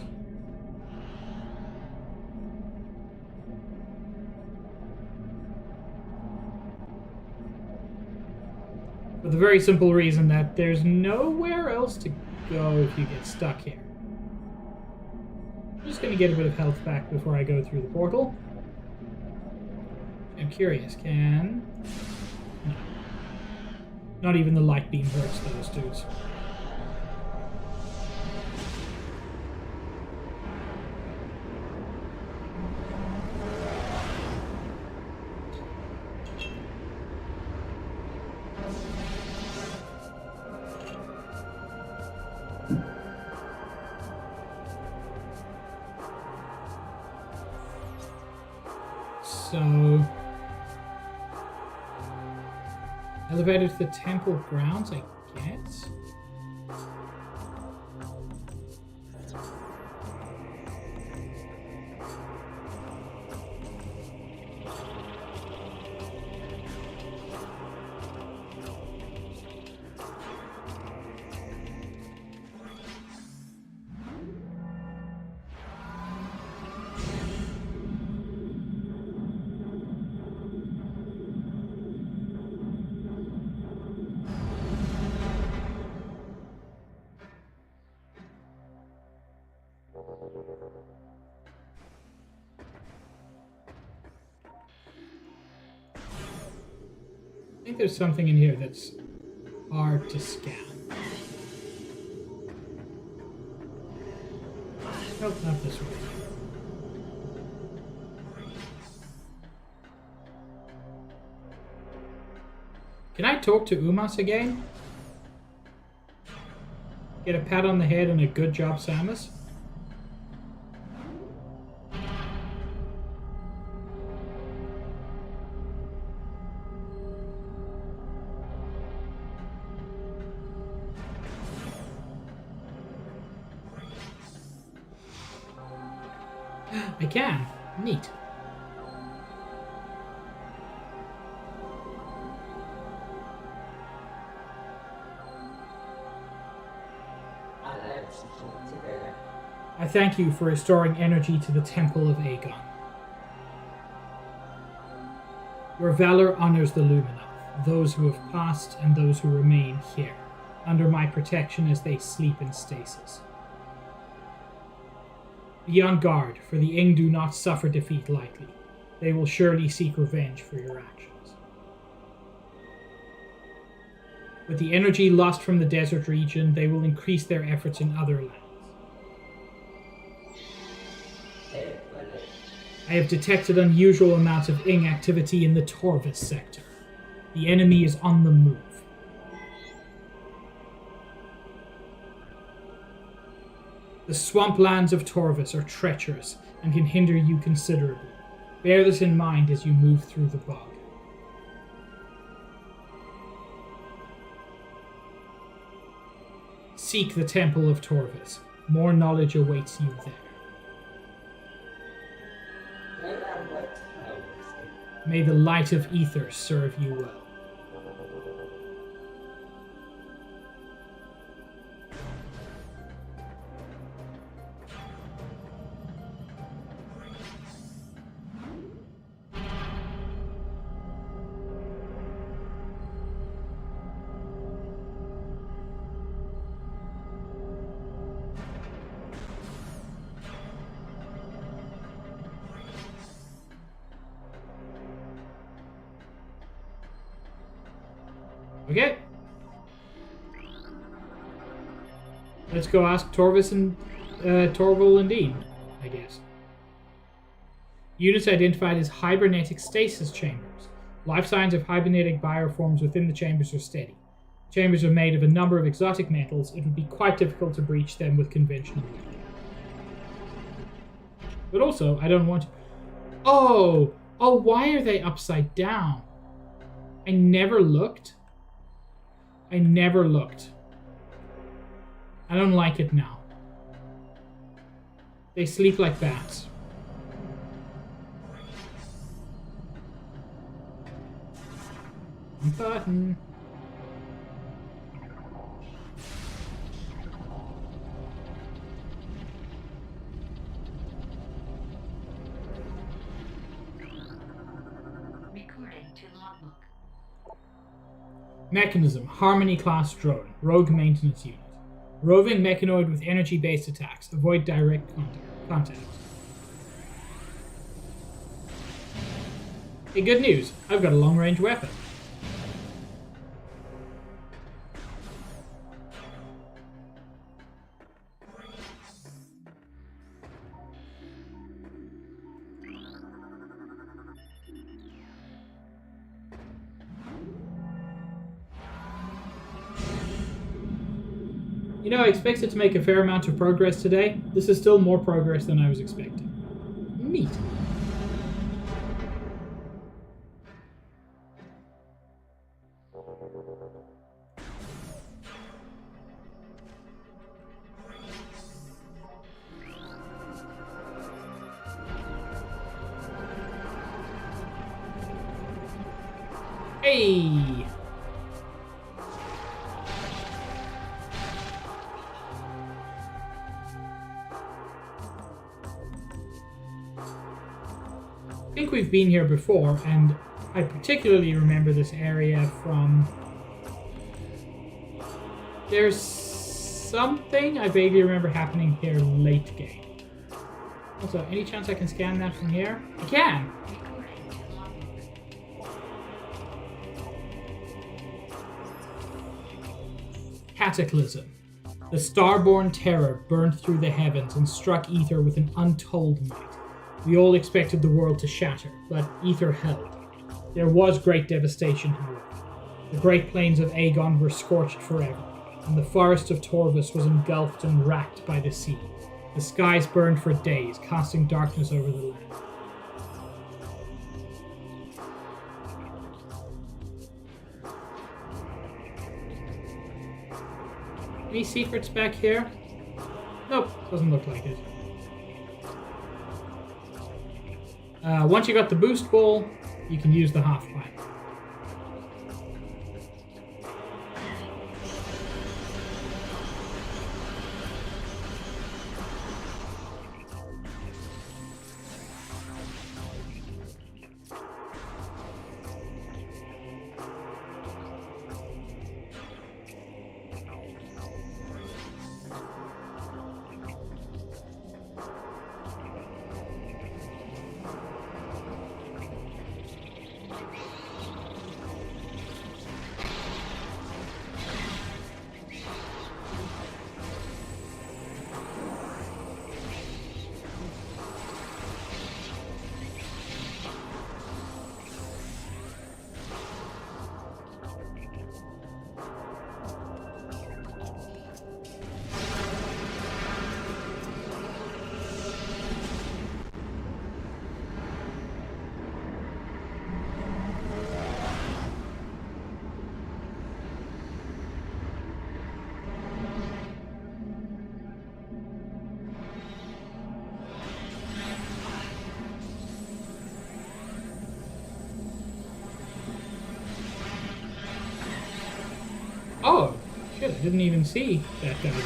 For the very simple reason that there's nowhere else to go if you get stuck here. I'm just going to get a bit of health back before I go through the portal. I'm curious, can... No. Not even the light beam hurts those dudes. So, elevator to the temple grounds, I guess. I think there's something in here that's hard to scan. Nope, not this way. Can I talk to Umas again? Get a pat on the head and a good job, Samus? I can. Neat. I thank you for restoring energy to the Temple of Aegon. Your valor honors the Luminoth. those who have passed and those who remain here, under my protection as they sleep in stasis. Be on guard, for the Ing do not suffer defeat lightly. They will surely seek revenge for your actions. With the energy lost from the desert region, they will increase their efforts in other lands. I have detected unusual amounts of Ing activity in the Torvis sector. The enemy is on the move. The swamplands of Torvis are treacherous and can hinder you considerably. Bear this in mind as you move through the bog. Seek the Temple of Torvis. More knowledge awaits you there. May the light of ether serve you well. Okay. Let's go ask Torvis and Torval and Dean, I guess. Units identified as hibernetic stasis chambers. Life signs of hibernetic bioforms within the chambers are steady. Chambers are made of a number of exotic metals. It would be quite difficult to breach them with conventional means. But also, I don't want to... Oh, why are they upside down? I never looked. I don't like it now. They sleep like bats. Button. Recording to logbook. Mechanism, Harmony class drone, rogue maintenance unit. Roving mechanoid with energy-based attacks. Avoid direct contact. Hey, good news. I've got a long-range weapon. You know, I expected to make a fair amount of progress today. This is still more progress than I was expecting. Neat. Hey! I think we've been here before, and I particularly remember this area from... There's something I vaguely remember happening here late game. Also, any chance I can scan that from here? I can! Cataclysm. The starborn terror burned through the heavens and struck Ether with an untold might. We all expected the world to shatter, but Ether held. There was great devastation, however. The great plains of Aegon were scorched forever, and the forest of Torvis was engulfed and racked by the sea. The skies burned for days, casting darkness over the land. Any secrets back here? Nope, doesn't look like it. Once you got the boost ball, you can use the half pipe. I didn't even see that guy there.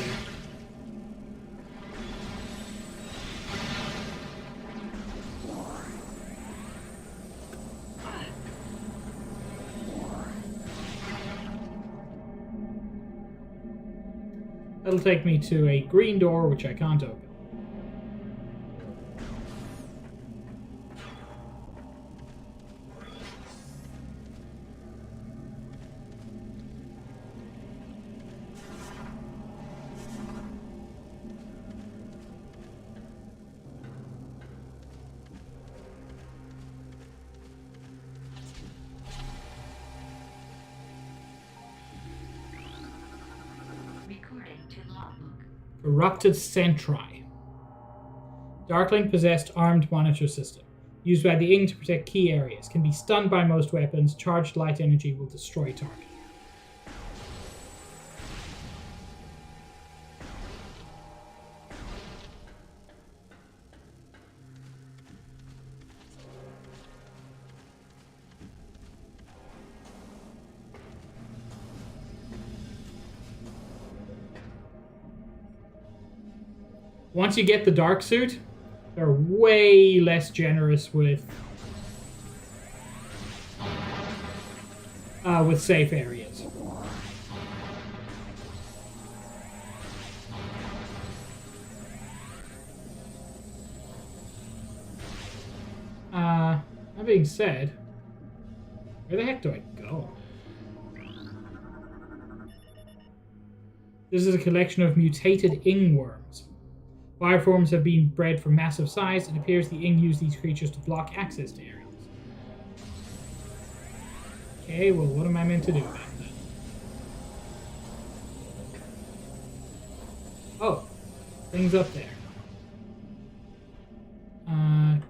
That'll take me to a green door, which I can't open. Recording to logbook. Corrupted Sentry. Darkling possessed armed monitor system. Used by the Ing to protect key areas. Can be stunned by most weapons. Charged light energy will destroy target. Once you get the dark suit, they're way less generous with safe areas. That being said, where the heck do I go? This is a collection of mutated ing worms. Bioforms have been bred for massive size. It appears the Ing use these creatures to block access to areas. Okay, well, what am I meant to do about that? Oh, things up there. Can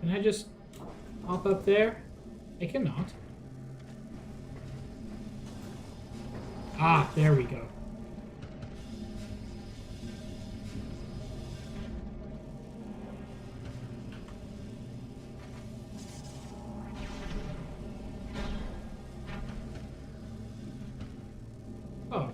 I just hop up there? I cannot. Ah, there we go. Oh.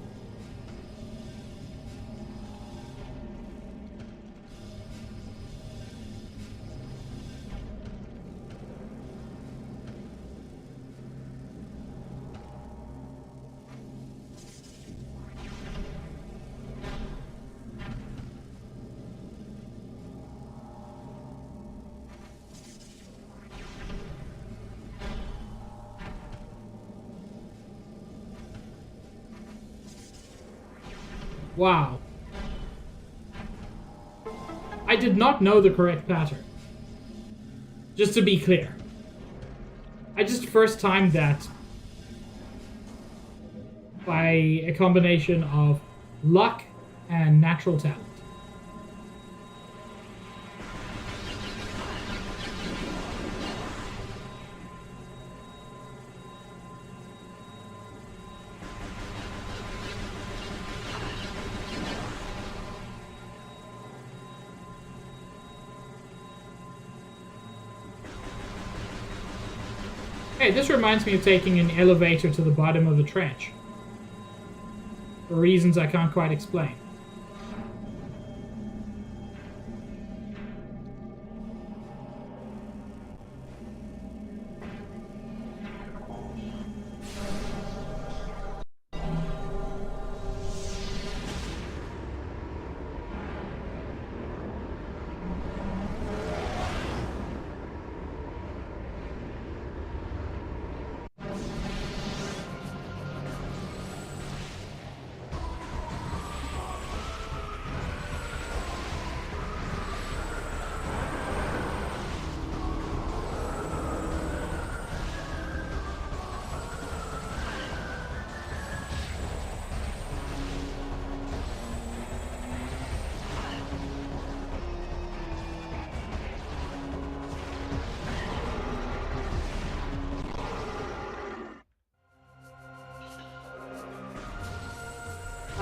Wow. I did not know the correct pattern. Just to be clear. I just first timed that by a combination of luck and natural talent. Hey, this reminds me of taking an elevator to the bottom of the trench. For reasons I can't quite explain.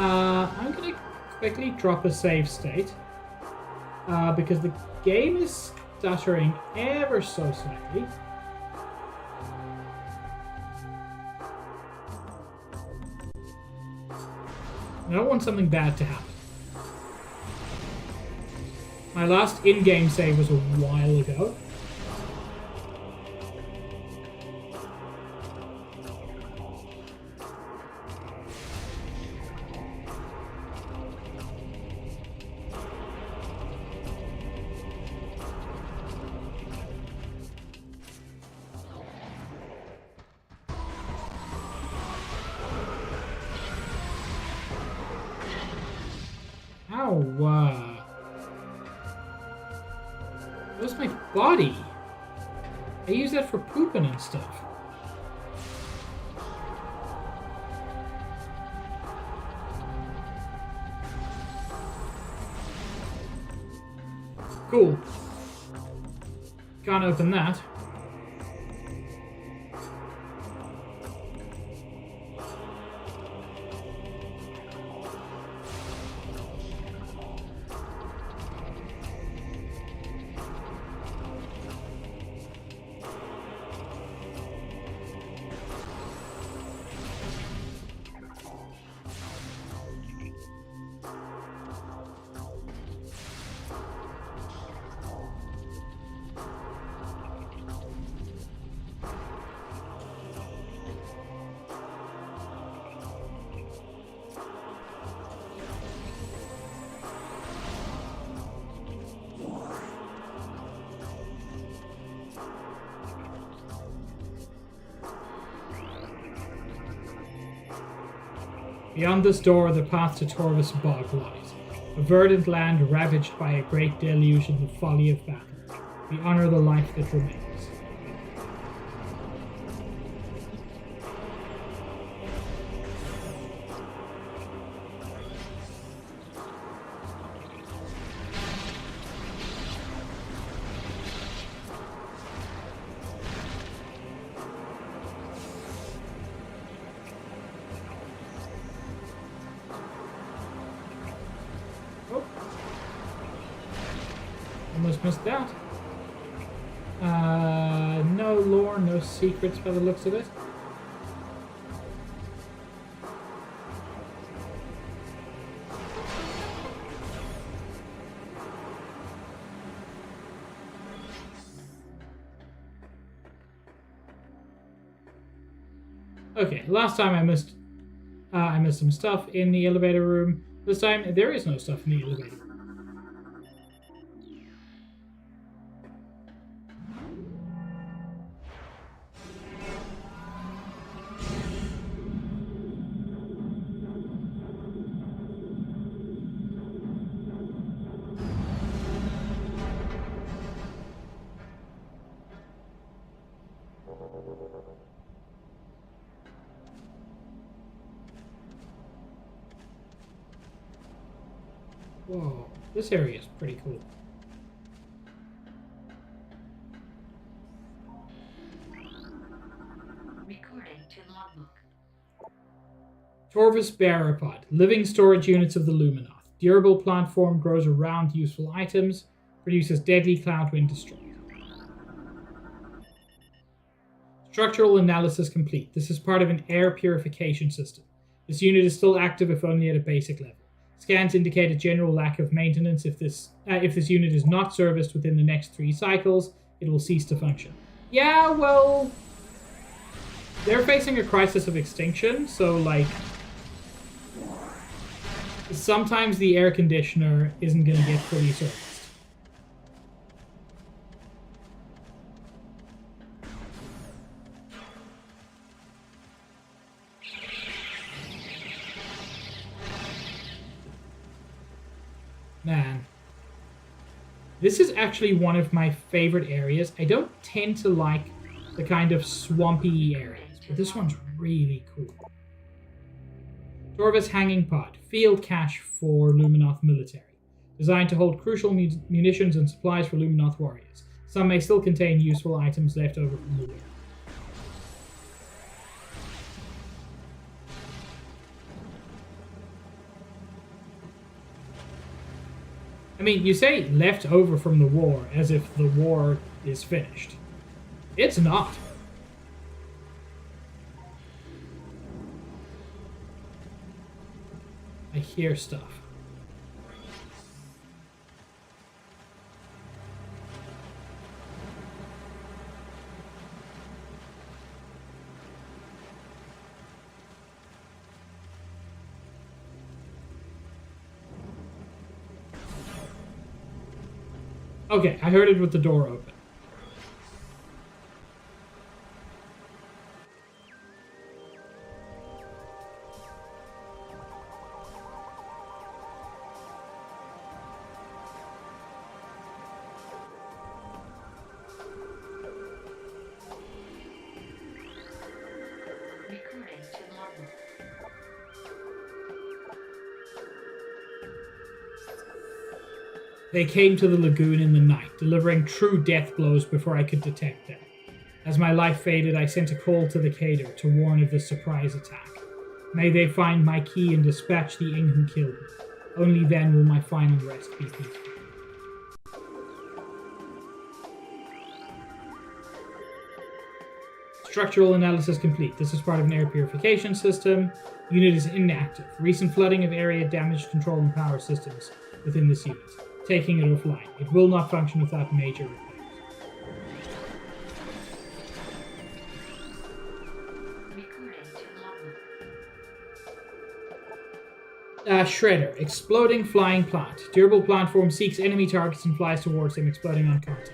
I'm gonna quickly drop a save state because the game is stuttering ever so slightly. I don't want something bad to happen. My last in-game save was a while ago. Ow, where's my body? I use that for pooping and stuff. Cool. Can't open that. Beyond this door, the path to Torvus Bog lies, a verdant land ravaged by a great deluge and the folly of battle. We honor the life that remains. Almost missed that. No lore, no secrets by the looks of it. Okay, last time I missed some stuff in the elevator room. This time there is no stuff in the elevator room. Whoa, this area is pretty cool. Recording to logbook. Torvus Barapod, living storage units of the Luminoth. Durable plant form grows around useful items, produces deadly cloud when destroyed. Structural analysis complete. This is part of an air purification system. This unit is still active if only at a basic level. Scans indicate a general lack of maintenance. If this unit is not serviced within the next 3 cycles, it will cease to function. Yeah, well, they're facing a crisis of extinction, so like sometimes the air conditioner isn't going to get fully serviced. Man, this is actually one of my favorite areas. I don't tend to like the kind of swampy areas, but this one's really cool. Torvus Hanging Pod, field cache for Luminoth military. Designed to hold crucial munitions and supplies for Luminoth warriors. Some may still contain useful items left over from the war. I mean, you say left over from the war as if the war is finished. It's not. I gear stuff. Okay, I heard it with the door open. Recording to logbook. They came to the lagoon in the night, delivering true death blows before I could detect them. As my life faded, I sent a call to the Cater to warn of the surprise attack. May they find my key and dispatch the Ing who killed me. Only then will my final rest be peaceful. Structural analysis complete. This is part of an air purification system. Unit is inactive. Recent flooding of area damaged control and power systems within this unit, taking it offline. It will not function without major repairs. Recording to logbook. Shredder. Exploding flying plant. Durable plant form seeks enemy targets and flies towards them, exploding on contact.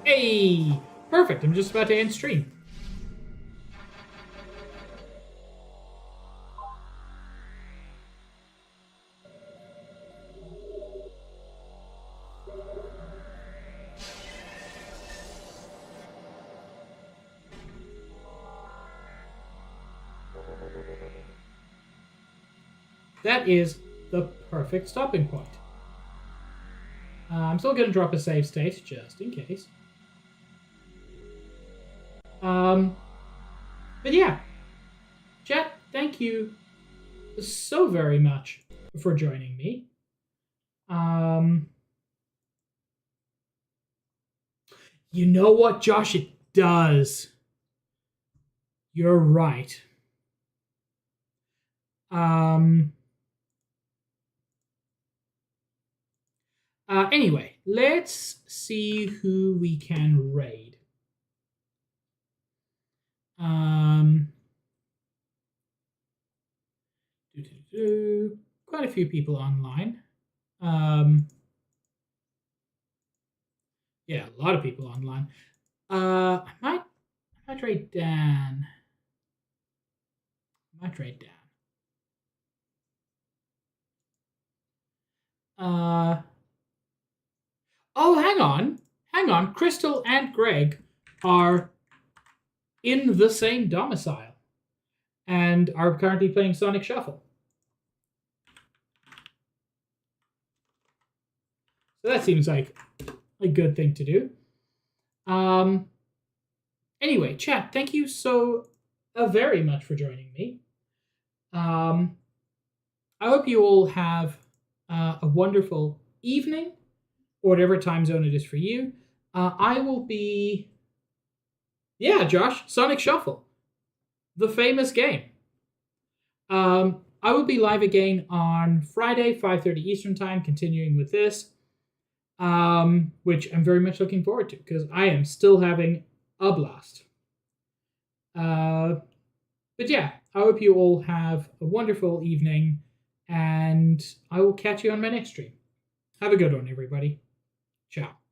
Hey! Perfect, I'm just about to end stream. That is the perfect stopping point. I'm still going to drop a save state, just in case. But yeah, chat, thank you so very much for joining me. You know what, Josh? It does. You're right. Anyway, let's see who we can raid. Quite a few people online. Yeah, a lot of people online. I might raid Dan. Oh, hang on. Crystal and Greg are in the same domicile and are currently playing Sonic Shuffle. So that seems like a good thing to do. Anyway, chat, thank you so very much for joining me. I hope you all have a wonderful evening, or whatever time zone it is for you. I will be... Yeah, Josh, Sonic Shuffle. The famous game. I will be live again on Friday, 5:30 Eastern Time, continuing with this, which I'm very much looking forward to, because I am still having a blast. But yeah, I hope you all have a wonderful evening, and I will catch you on my next stream. Have a good one, everybody. Ciao.